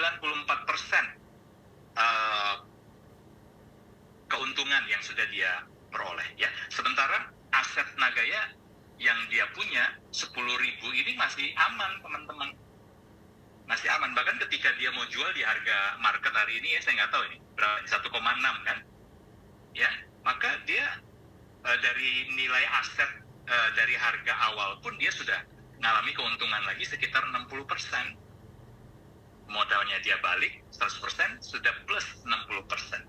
keuntungan yang sudah dia peroleh, ya. Sementara aset Nagaya yang dia punya 10.000 ini masih aman, teman-teman, masih aman. Bahkan ketika dia mau jual di harga market hari ini, ya saya nggak tahu ini berapa, 1,6 kan, ya, maka dia dari nilai aset dari harga awal pun dia sudah mengalami keuntungan lagi sekitar 60%. Modalnya dia balik 100%, sudah plus 60%.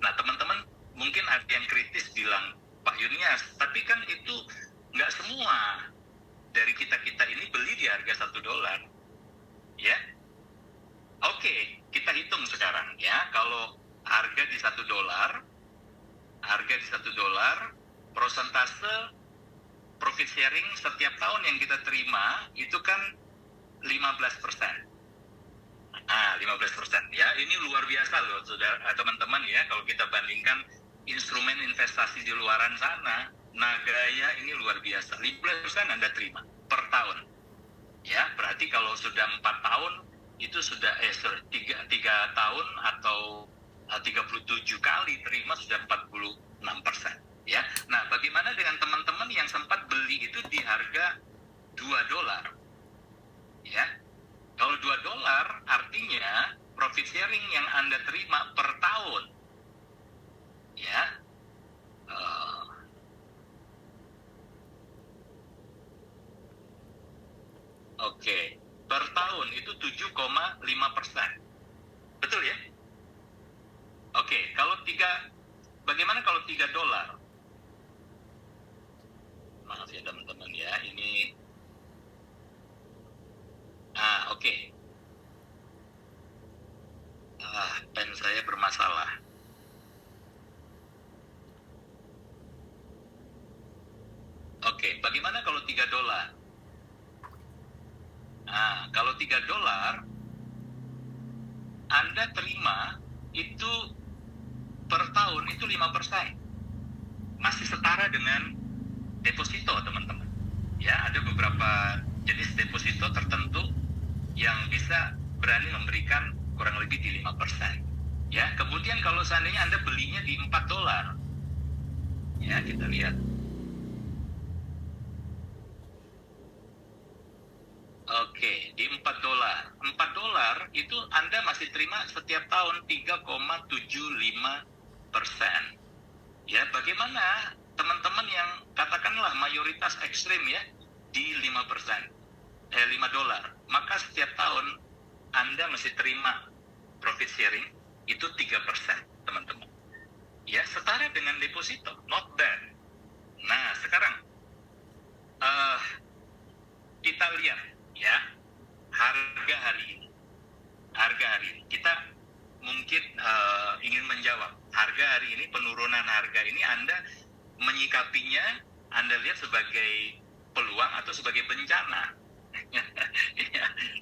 Nah, teman-teman mungkin ada yang kritis bilang, Pak Yunias, tapi kan itu nggak semua dari kita-kita ini beli di harga $1, ya. Oke, kita hitung sekarang, ya. Kalau harga di $1, persentase profit sharing setiap tahun yang kita terima itu kan 15%. 15%, ya. Ini luar biasa loh, teman-teman, ya. Kalau kita bandingkan instrumen investasi di luaran sana, Nagaya ini luar biasa. 15% Anda terima per tahun, ya. Berarti kalau sudah 4 tahun itu sudah 3 tahun atau 37 kali terima sudah 46%, ya. Nah, bagaimana dengan teman-teman yang sempat beli itu di harga $2, ya? Kalau $2 artinya profit sharing yang Anda terima per tahun, ya, oke, per tahun itu 7,5%, betul ya? Oke, bagaimana kalau $3? Maaf ya teman-teman, ya, ini oke. Pen saya bermasalah. Oke, bagaimana kalau $3? Kalau $3 Anda terima itu per tahun itu 5%. Masih setara dengan deposito, teman-teman. Ya, ada beberapa jenis deposito tertentu yang bisa berani memberikan kurang lebih di 5%. Ya, kemudian kalau seandainya Anda belinya di $4, ya, kita lihat. Oke, di $4. $4 itu Anda masih terima setiap tahun 3,75%. Ya, bagaimana teman-teman yang katakanlah mayoritas ekstrim, ya, di $5, maka setiap tahun Anda mesti terima profit sharing itu 3%, teman-teman. Ya, setara dengan deposito, not bad. Nah, sekarang kita lihat, ya, harga hari ini. Kita mungkin ingin menjawab, harga hari ini, penurunan harga ini Anda menyikapinya, Anda lihat sebagai peluang atau sebagai bencana. Ya,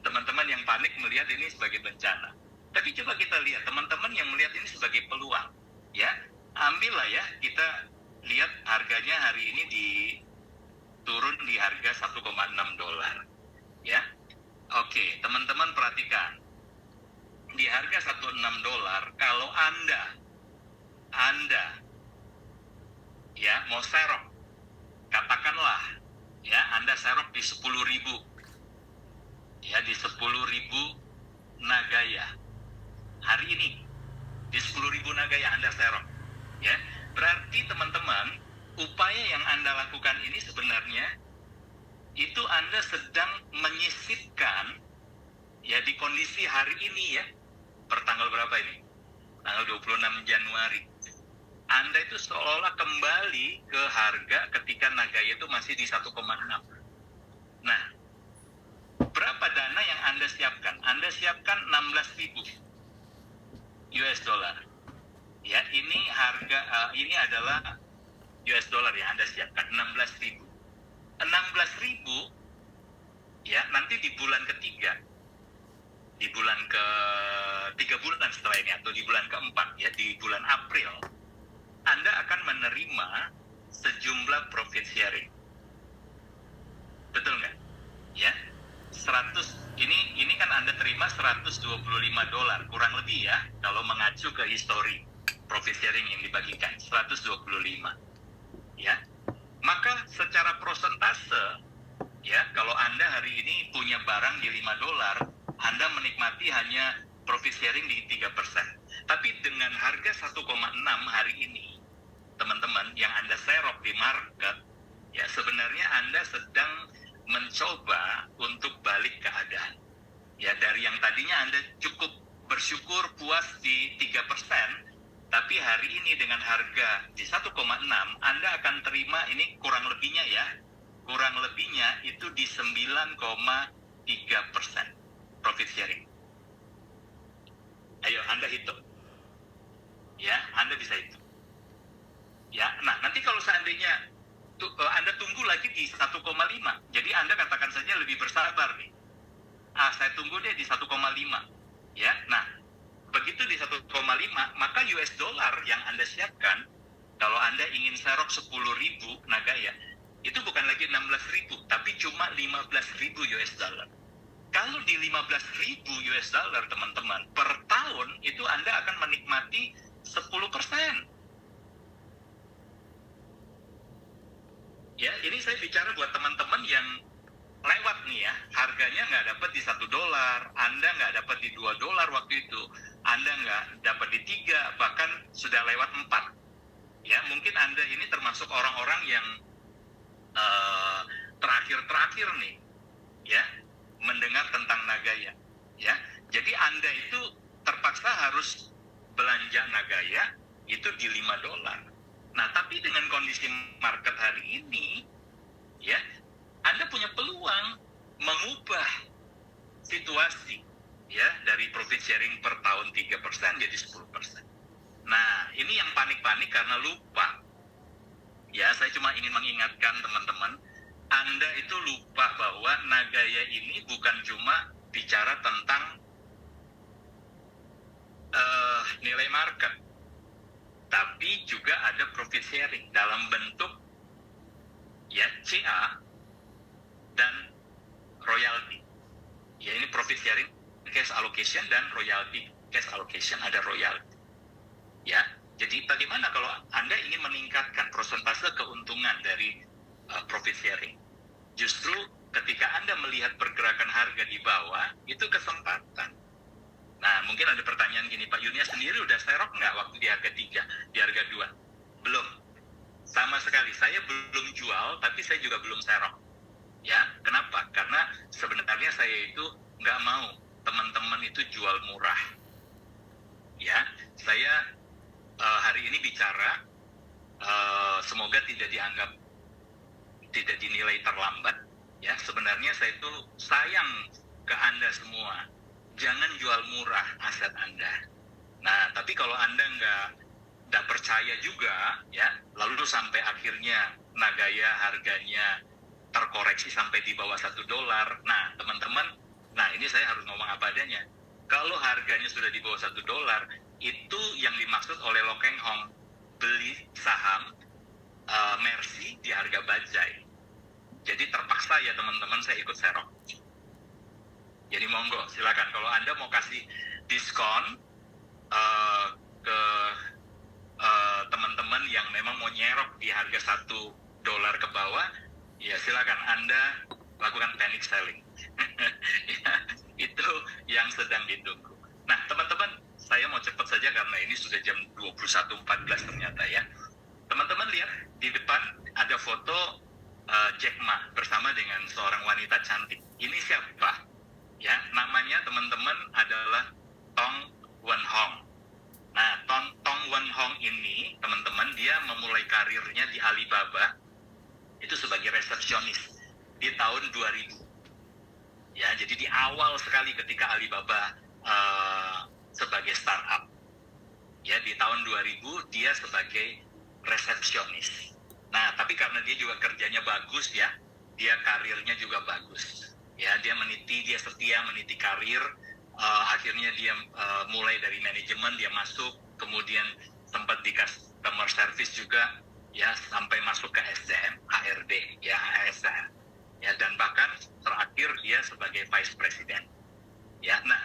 teman-teman yang panik melihat ini sebagai bencana. Tapi coba kita lihat, teman-teman yang melihat ini sebagai peluang, ya, ambillah, ya, kita lihat harganya hari ini turun di harga $1,6, ya. Oke, teman-teman perhatikan, di harga $1,6, kalau Anda ya mau serok, katakanlah, ya, Anda serok di 10.000, ya, di 10.000 Nagaya hari ini, di 10.000 Nagaya Anda serok, ya, berarti teman-teman, upaya yang Anda lakukan ini sebenarnya itu Anda sedang menyisipkan, ya, di kondisi hari ini, ya, per tanggal berapa ini? Tanggal 26 Januari. Anda itu seolah-olah kembali ke harga ketika Nagaya itu masih di 1,6. Nah, berapa dana yang Anda siapkan? Anda siapkan 16.000 US dollar. Ya, ini harga, ini adalah US dollar yang Anda siapkan, 16.000. 16.000 ya, nanti di bulan ketiga, di bulan ke 3 bulan setelah ini atau di bulan keempat ya, di bulan April, Anda akan menerima sejumlah profit sharing. Betul nggak? Ya, 100 ini kan Anda terima $125 kurang lebih ya, kalau mengacu ke histori profit sharing yang dibagikan 125 ya. Maka secara prosentase ya, kalau Anda hari ini punya barang di $5, Anda menikmati hanya profit sharing di 3%. Tapi dengan harga 1,6 hari ini, teman-teman, yang Anda serok di market, ya sebenarnya Anda sedang mencoba untuk balik keadaan. Ya, dari yang tadinya Anda cukup bersyukur puas di 3%, tapi hari ini dengan harga di 1,6, Anda akan terima ini kurang lebihnya ya, kurang lebihnya itu di 9,3% profit sharing. Ayo Anda hitung. Ya, Anda bisa hitung. Ya, nah nanti kalau seandainya Anda tunggu lagi di 1,5, jadi Anda katakan saja lebih bersabar nih. Saya tunggu deh di 1,5. Ya, nah begitu di 1,5, maka US dollar yang Anda siapkan, kalau Anda ingin serok 10.000 Nagaya, itu bukan lagi 16.000, tapi cuma 15.000 US dollar. Kalau di 15.000 US dollar, teman-teman, per tahun itu Anda akan menikmati 10%. Ya, ini saya bicara buat teman-teman yang lewat nih ya, harganya nggak dapat di $1, Anda nggak dapat di $2 waktu itu, Anda nggak dapat di 3, bahkan sudah lewat 4. Ya, mungkin Anda ini termasuk orang-orang yang terakhir-terakhir nih, ya, mendengar tentang Nagaya, ya. Jadi Anda itu terpaksa harus belanja Nagaya itu di $5. Nah, tapi dengan kondisi market hari ini, ya, Anda punya peluang mengubah situasi, ya, dari profit sharing per tahun 3% jadi 10%. Nah, ini yang panik-panik karena lupa. Ya, saya cuma ingin mengingatkan teman-teman, Anda itu lupa bahwa Nagaya ini bukan cuma bicara tentang nilai market, tapi juga ada profit sharing dalam bentuk ya CA dan royalty. Ya, ini profit sharing, cash allocation, dan royalty. Cash allocation ada royalty. Ya, jadi bagaimana kalau Anda ingin meningkatkan persentase keuntungan dari profit sharing? Justru ketika Anda melihat pergerakan harga di bawah, itu kesempatan. Nah, mungkin ada pertanyaan gini, Pak Yunia sendiri udah serok nggak waktu di harga 3, di harga 2? Belum. Sama sekali, saya belum jual, tapi saya juga belum serok. Ya, kenapa? Karena sebenarnya saya itu nggak mau teman-teman itu jual murah. Ya, saya hari ini bicara, semoga tidak dinilai terlambat. Ya, sebenarnya saya itu sayang ke Anda semua. Jangan jual murah aset Anda. Nah, tapi kalau Anda nggak percaya juga, ya, lalu sampai akhirnya Nagaya harganya terkoreksi sampai di bawah $1. Nah, teman-teman, nah ini saya harus ngomong apa adanya. Kalau harganya sudah di bawah $1, itu yang dimaksud oleh Lo Keng Hong, beli saham Mercy di harga bajai. Jadi terpaksa ya teman-teman, saya ikut serok. Jadi monggo, silakan kalau Anda mau kasih diskon ke teman-teman yang memang mau nyerok di harga $1 ke bawah, ya silakan Anda lakukan panic selling. Ya, itu yang sedang ditunggu. Nah, teman-teman, saya mau cepat saja karena ini sudah jam 21.14 ternyata ya. Teman-teman lihat di depan ada foto Jack Ma bersama dengan seorang wanita cantik. Ini siapa? Ya, namanya teman-teman adalah Tong Wen Hong. Nah, Tong Wen Hong ini, teman-teman, dia memulai karirnya di Alibaba itu sebagai resepsionis di tahun 2000. Ya, jadi di awal sekali ketika Alibaba sebagai startup. Ya, di tahun 2000 dia sebagai resepsionis. Nah, tapi karena dia juga kerjanya bagus ya, dia karirnya juga bagus. Ya, dia setia meniti karir. Akhirnya dia mulai dari manajemen, dia masuk, kemudian sempat di customer service juga, ya, sampai masuk ke SDM, HRD, ya, ASN, ya, dan bahkan terakhir dia sebagai vice president. Ya, nah,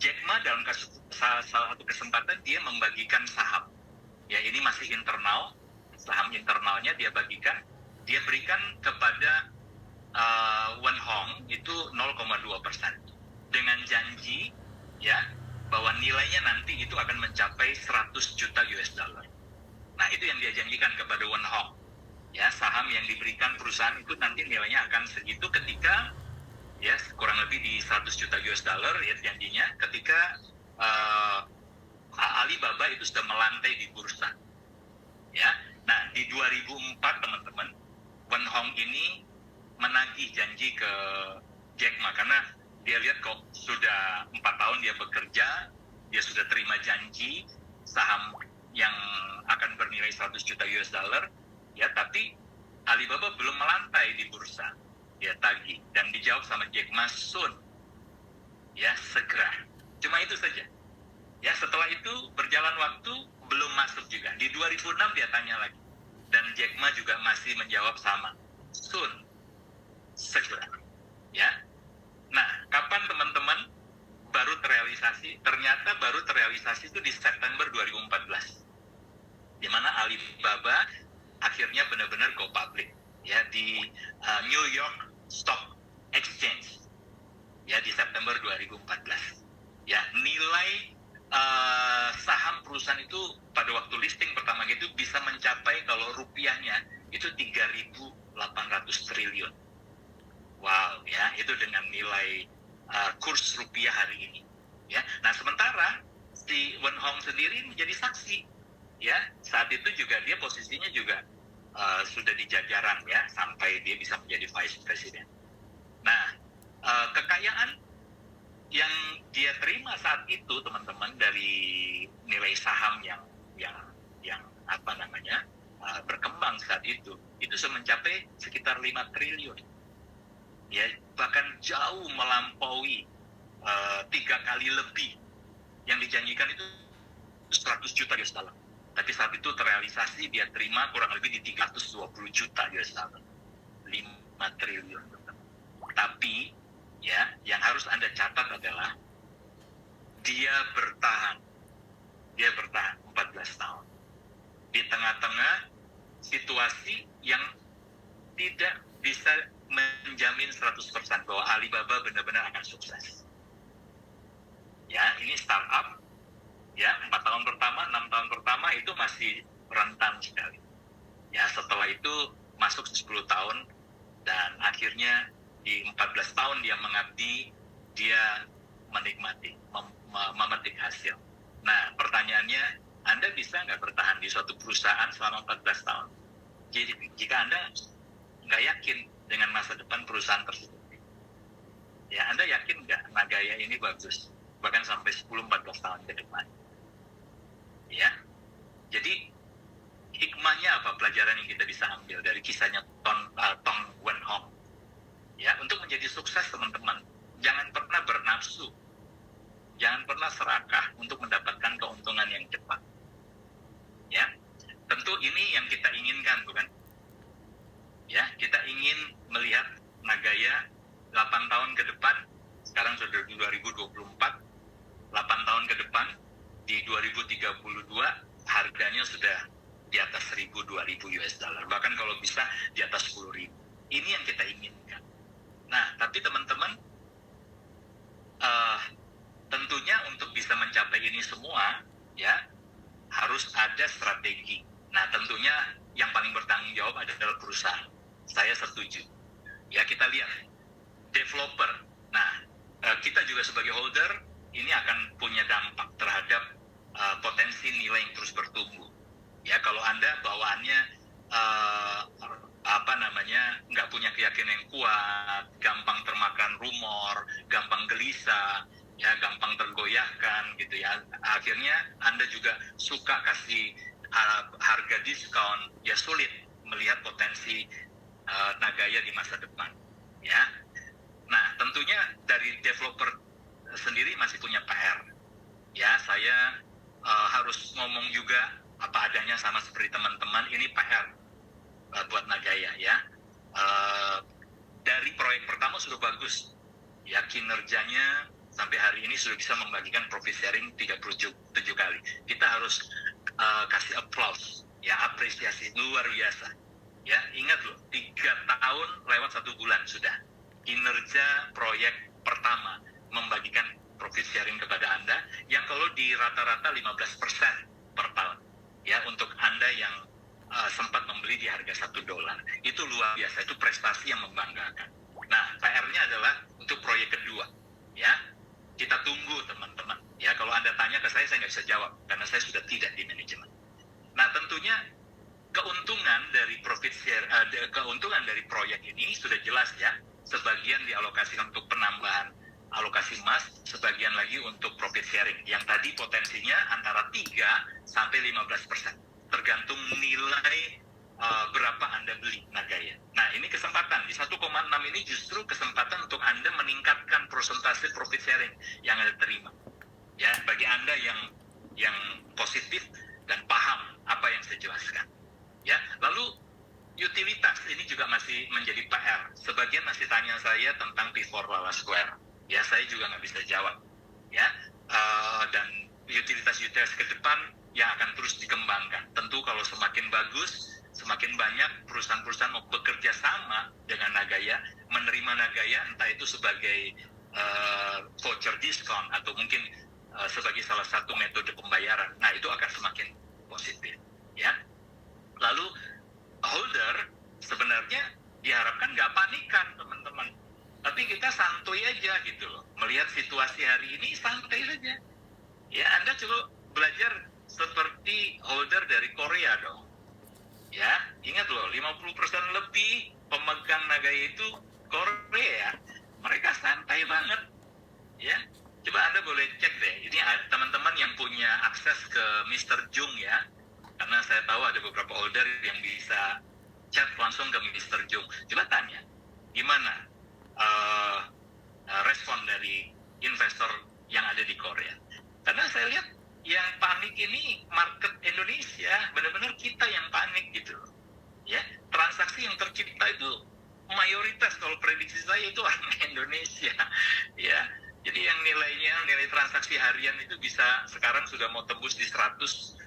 Jack Ma dalam salah satu kesempatan dia membagikan saham. Ya, ini masih internal, saham internalnya dia berikan kepada Wen Hong itu 0,2% dengan janji, ya, bahwa nilainya nanti itu akan mencapai 100 juta US dollar. Nah, itu yang dia janjikan kepada Wen Hong. Ya, saham yang diberikan perusahaan itu nanti nilainya akan segitu ketika, ya, kurang lebih di 100 juta US dollar, ya, janjinya ketika Alibaba itu sudah melantai di bursa. Ya, nah, di 2004 teman-teman, Wen Hong ini menagih janji ke Jack Ma karena dia lihat kok sudah 4 tahun dia bekerja, dia sudah terima janji saham yang akan bernilai 100 juta US dollar, ya, tapi Alibaba belum melantai di bursa. Dia tagih dan dijawab sama Jack Ma, soon, ya, segera. Cuma itu saja. Ya, setelah itu berjalan waktu belum masuk juga. Di 2006 dia tanya lagi dan Jack Ma juga masih menjawab sama, soon, segera. Ya. Nah, kapan teman-teman baru terrealisasi? Ternyata baru terrealisasi itu di September 2014. Di mana Alibaba akhirnya benar-benar go public, ya, di New York Stock Exchange, ya, di September 2014. Ya, nilai saham perusahaan itu pada waktu listing pertama itu bisa mencapai, kalau rupiahnya itu 3.800 triliun. Wow, ya, itu dengan nilai kurs rupiah hari ini. Ya, nah, sementara si Wen Hong sendiri menjadi saksi. Ya, saat itu juga dia posisinya juga sudah di jajaran, ya, sampai dia bisa menjadi vice president. Nah, kekayaan yang dia terima saat itu teman-teman dari nilai saham yang apa namanya berkembang saat itu mencapai sekitar 5 triliun, ya, bahkan jauh melampaui 3 kali lebih yang dijanjikan itu 100 juta US dollar. Tapi saat itu terrealisasi dia terima kurang lebih di 320 juta US dollar, 5 triliun. Tapi, ya, yang harus Anda catat adalah dia bertahan 14 tahun di tengah-tengah situasi yang tidak bisa menjamin 100% bahwa Alibaba benar-benar akan sukses. Ya, ini startup, ya, 4 tahun pertama, 6 tahun pertama itu masih rentan sekali. Ya, setelah itu masuk 10 tahun dan akhirnya di 14 tahun dia mengabdi, dia menikmati, memetik hasil. Nah, pertanyaannya, Anda bisa nggak bertahan di suatu perusahaan selama 14 tahun? Jadi, jika Anda nggak yakin dengan masa depan perusahaan tersebut, ya, Anda yakin nggak Nagaya ini bagus, bahkan sampai 10-14 tahun ke depan? Ya, jadi hikmahnya apa, pelajaran yang kita bisa ambil dari kisahnya Tong Wen Hong? Ya, untuk menjadi sukses teman-teman, jangan pernah bernafsu, jangan pernah serakah untuk mendapatkan keuntungan yang cepat. Ya, tentu ini yang kita inginkan, bukan? Ya, kita ingin melihat Nagaya 8 tahun ke depan, sekarang sudah di 2024, 8 tahun ke depan, di 2032, harganya sudah di atas 1.000-2.000 US dollar, bahkan kalau bisa di atas 10.000. Ini yang kita inginkan. Nah, tapi teman-teman, tentunya untuk bisa mencapai ini semua, ya, harus ada strategi. Nah, tentunya yang paling bertanggung jawab adalah perusahaan. Saya setuju. Ya, kita lihat developer. Nah, kita juga sebagai holder ini akan punya dampak terhadap potensi nilai yang terus bertumbuh. Ya, kalau Anda bawaannya nggak punya keyakinan yang kuat, gampang termakan rumor, gampang gelisah, ya, gampang tergoyahkan, gitu ya. Akhirnya Anda juga suka kasih harga diskon, ya, sulit melihat potensi Nagaya di masa depan. Ya, nah tentunya dari developer sendiri masih punya PR. Ya, saya harus ngomong juga apa adanya sama seperti teman-teman. Ini PR buat Nagaya ya. Dari proyek pertama sudah bagus, ya kinerjanya sampai hari ini sudah bisa membagikan profit sharing 37 kali. Kita harus kasih applause, ya apresiasi luar biasa. Ya ingat loh, 3 tahun lewat 1 bulan sudah kinerja proyek pertama membagikan profit sharing kepada Anda yang kalau di rata-rata 15% per tahun. Ya untuk Anda yang sempat membeli di harga $1. Itu luar biasa, itu prestasi yang membanggakan. Nah, PR-nya adalah untuk proyek kedua. Ya, kita tunggu teman-teman. Ya, kalau Anda tanya ke saya nggak bisa jawab karena saya sudah tidak di manajemen. Nah, tentunya keuntungan dari profit share, keuntungan dari proyek ini sudah jelas ya. Sebagian dialokasikan untuk penambahan alokasi emas, sebagian lagi untuk profit sharing. Yang tadi potensinya antara 3 sampai 15%. Tergantung nilai berapa Anda beli Nagaya. Nah, ini kesempatan. Di 1,6 ini justru kesempatan untuk Anda meningkatkan persentase profit sharing yang Anda terima. Ya, bagi Anda yang positif dan paham apa yang saya jelaskan. Ya, lalu utilitas ini juga masih menjadi PR. Sebagian masih tanya saya tentang P4 Lala Square. Ya, saya juga nggak bisa jawab. Ya, dan utilitas-utilitas ke depan yang akan terus dikembangkan. Tentu kalau semakin bagus, semakin banyak perusahaan-perusahaan mau bekerja sama dengan Nagaya, menerima Nagaya entah itu sebagai voucher diskon atau mungkin sebagai salah satu metode pembayaran. Nah, itu akan semakin positif. Ya. Lalu holder sebenarnya diharapkan nggak panikan teman-teman, tapi kita santuy aja gitu loh. Melihat situasi hari ini santai saja. Ya, Anda coba belajar seperti holder dari Korea dong. Ya, ingat loh, 50% lebih pemegang Nagaya itu Korea. Mereka santai banget. Ya, coba Anda boleh cek deh. Ini teman-teman yang punya akses ke Mr. Jung ya. Karena saya tahu ada beberapa holder yang bisa chat langsung ke Mr. Jung. Coba tanya, gimana respon dari investor yang ada di Korea. Karena saya lihat yang panik ini market Indonesia, benar-benar kita yang panik gitu. Ya, transaksi yang tercipta itu mayoritas kalau prediksi saya itu orang Indonesia. Ya, jadi yang nilai transaksi harian itu bisa sekarang sudah mau tembus di 180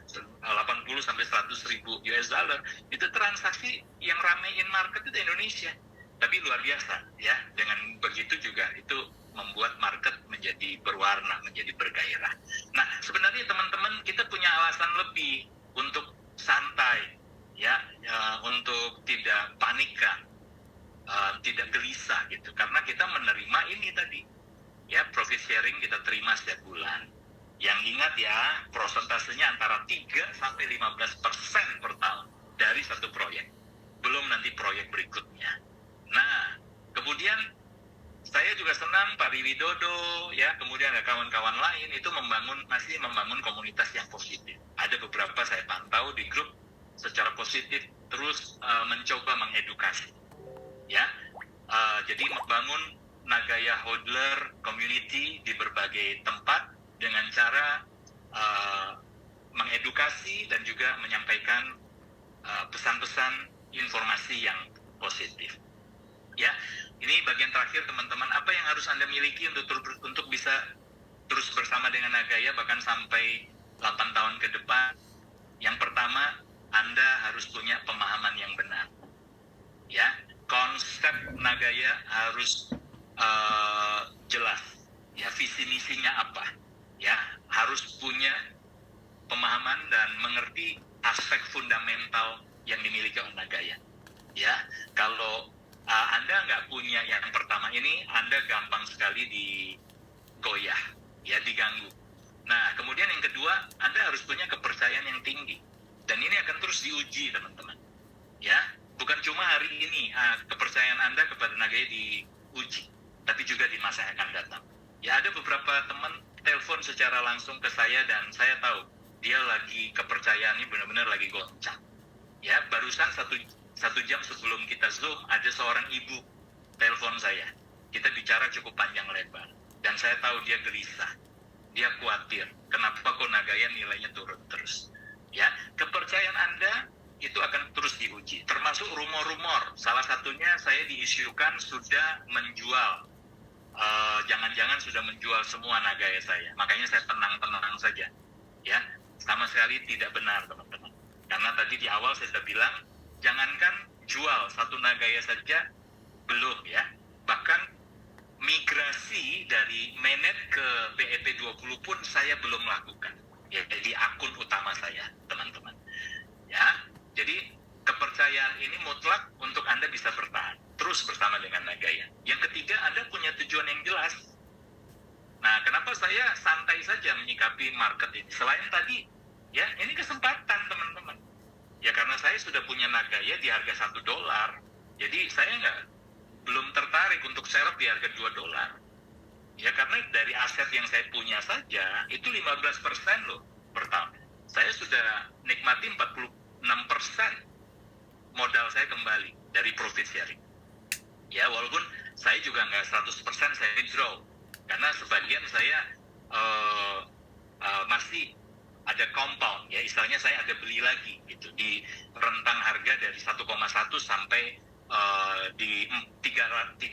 sampai 100 ribu US dollar. Itu transaksi yang ramein market itu Indonesia. Tapi luar biasa ya, dengan begitu juga itu membuat market menjadi berwarna, menjadi bergairah. Nah, sebenarnya teman-teman kita punya alasan lebih untuk santai ya, untuk tidak panikan, tidak gelisah gitu, karena kita menerima ini tadi ya, profit sharing kita terima setiap bulan. Yang ingat ya, prosentasenya antara 3 sampai 15% per tahun dari satu proyek. Belum nanti proyek berikutnya. Nah, kemudian saya juga senang Pak Widodo ya, kemudian ada kawan-kawan lain itu masih membangun komunitas yang positif. Ada beberapa saya pantau di grup secara positif terus mencoba mengedukasi. Ya, jadi membangun Nagaya Hodler Community di berbagai tempat dengan cara mengedukasi dan juga menyampaikan pesan-pesan informasi yang positif. Ya, ini bagian terakhir teman-teman, apa yang harus Anda miliki untuk bisa terus bersama dengan Nagaya bahkan sampai 8 tahun ke depan. Yang pertama, Anda harus punya pemahaman yang benar. Ya, konsep Nagaya harus jelas. Ya, visi misinya apa? Ya, harus punya pemahaman dan mengerti aspek fundamental yang dimiliki oleh Nagaya. Ya, kalau Anda nggak punya yang pertama ini, Anda gampang sekali digoyah, ya diganggu. Nah, kemudian yang kedua, Anda harus punya kepercayaan yang tinggi. Dan ini akan terus diuji, teman-teman. Ya, bukan cuma hari ini kepercayaan Anda kepada Nagaya diuji, tapi juga di masa yang akan datang. Ya, ada beberapa teman telepon secara langsung ke saya dan saya tahu dia lagi kepercayaannya benar-benar lagi goncang. Ya, barusan 1 jam sebelum kita Zoom, ada seorang ibu telepon saya. Kita bicara cukup panjang lebar. Dan saya tahu dia gelisah. Dia khawatir. Kenapa kok Nagaya nilainya turun terus? Ya, kepercayaan Anda itu akan terus diuji. Termasuk rumor-rumor. Salah satunya saya diisukan sudah menjual. Jangan-jangan sudah menjual semua Nagaya saya. Makanya saya tenang-tenang saja. Ya, sama sekali tidak benar, teman-teman. Karena tadi di awal saya sudah bilang, jangankan jual satu Nagaya saja, belum ya. Bahkan migrasi dari Mainnet ke BEP20 pun saya belum lakukan. Ya, jadi akun utama saya, teman-teman. Ya, jadi kepercayaan ini mutlak untuk Anda bisa bertahan terus bersama dengan Nagaya. Yang ketiga, Anda punya tujuan yang jelas. Nah, kenapa saya santai saja menyikapi market ini? Selain tadi, ya, ini kesempatan, teman-teman. Ya, karena saya sudah punya Nagaya di harga $1. Jadi, saya belum tertarik untuk serap di harga $2. Ya, karena dari aset yang saya punya saja, itu 15% loh per tahun. Saya sudah nikmati 46% modal saya kembali dari profit sharing. Ya, walaupun saya juga nggak 100% saya withdraw. Karena sebagian saya masih ada compound, ya istilahnya saya ada beli lagi gitu di rentang harga dari 1,1 sampai di $3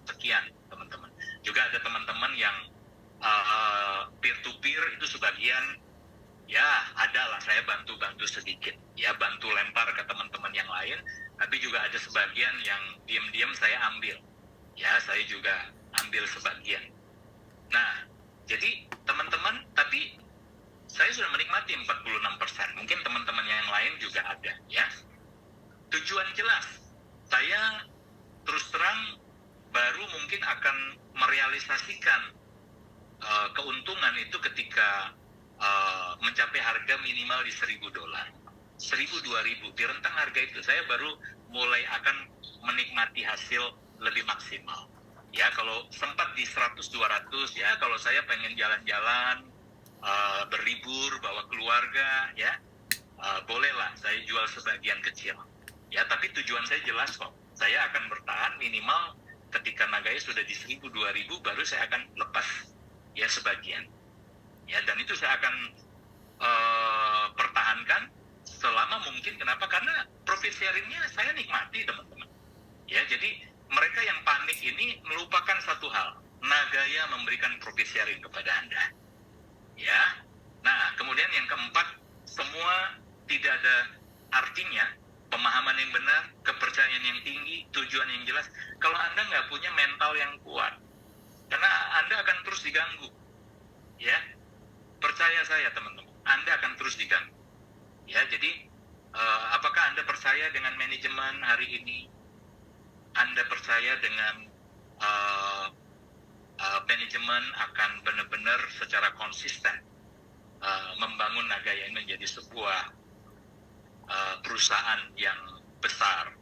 sekian, teman-teman. Juga ada teman-teman yang peer to peer itu sebagian ya ada lah, saya bantu sedikit, ya bantu lempar ke teman-teman yang lain. Tapi juga ada sebagian yang diam-diam saya ambil, ya saya juga ambil sebagian. Nah, jadi teman-teman, tapi saya sudah menikmati 46%. Mungkin teman-teman yang lain juga ada, ya. Tujuan jelas. Saya terus terang baru mungkin akan merealisasikan keuntungan itu ketika mencapai harga minimal di $1.000, 1.000-2.000 di rentang harga itu saya baru mulai akan menikmati hasil lebih maksimal. Ya, kalau sempat di 100-200, ya kalau saya pengen jalan-jalan, berlibur, bawa keluarga, ya bolehlah saya jual sebagian kecil. Ya, tapi tujuan saya jelas kok. Saya akan bertahan minimal ketika Nagaya sudah di 1.000-2.000, baru saya akan lepas ya sebagian. Ya, dan itu saya akan pertahankan selama mungkin. Kenapa? Karena profit sharingnya saya nikmati, teman-teman. Ya, jadi mereka yang panik ini melupakan satu hal. Nagaya memberikan profit sharing kepada Anda. Ya. Nah, kemudian yang keempat, semua tidak ada artinya pemahaman yang benar, kepercayaan yang tinggi, tujuan yang jelas, kalau Anda nggak punya mental yang kuat. Karena Anda akan terus diganggu. Ya. Percaya saya, teman-teman. Anda akan terus diganggu. Ya, jadi apakah Anda percaya dengan manajemen hari ini? Anda percaya dengan manajemen akan benar-benar secara konsisten membangun Nagaya ini menjadi sebuah perusahaan yang besar,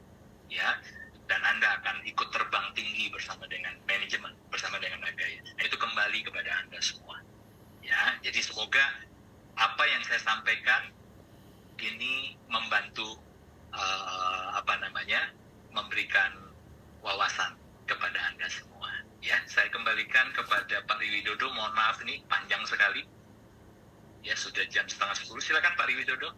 ya, dan Anda akan ikut terbang tinggi bersama dengan manajemen, bersama dengan Nagaya. Nah, itu kembali kepada Anda semua. Ya, jadi semoga apa yang saya sampaikan ini membantu memberikan wawasan kepada Anda semua. Ya, saya kembalikan kepada Pak Widodo. Mohon maaf ini panjang sekali. Ya, sudah jam 9:30. Silakan Pak Widodo.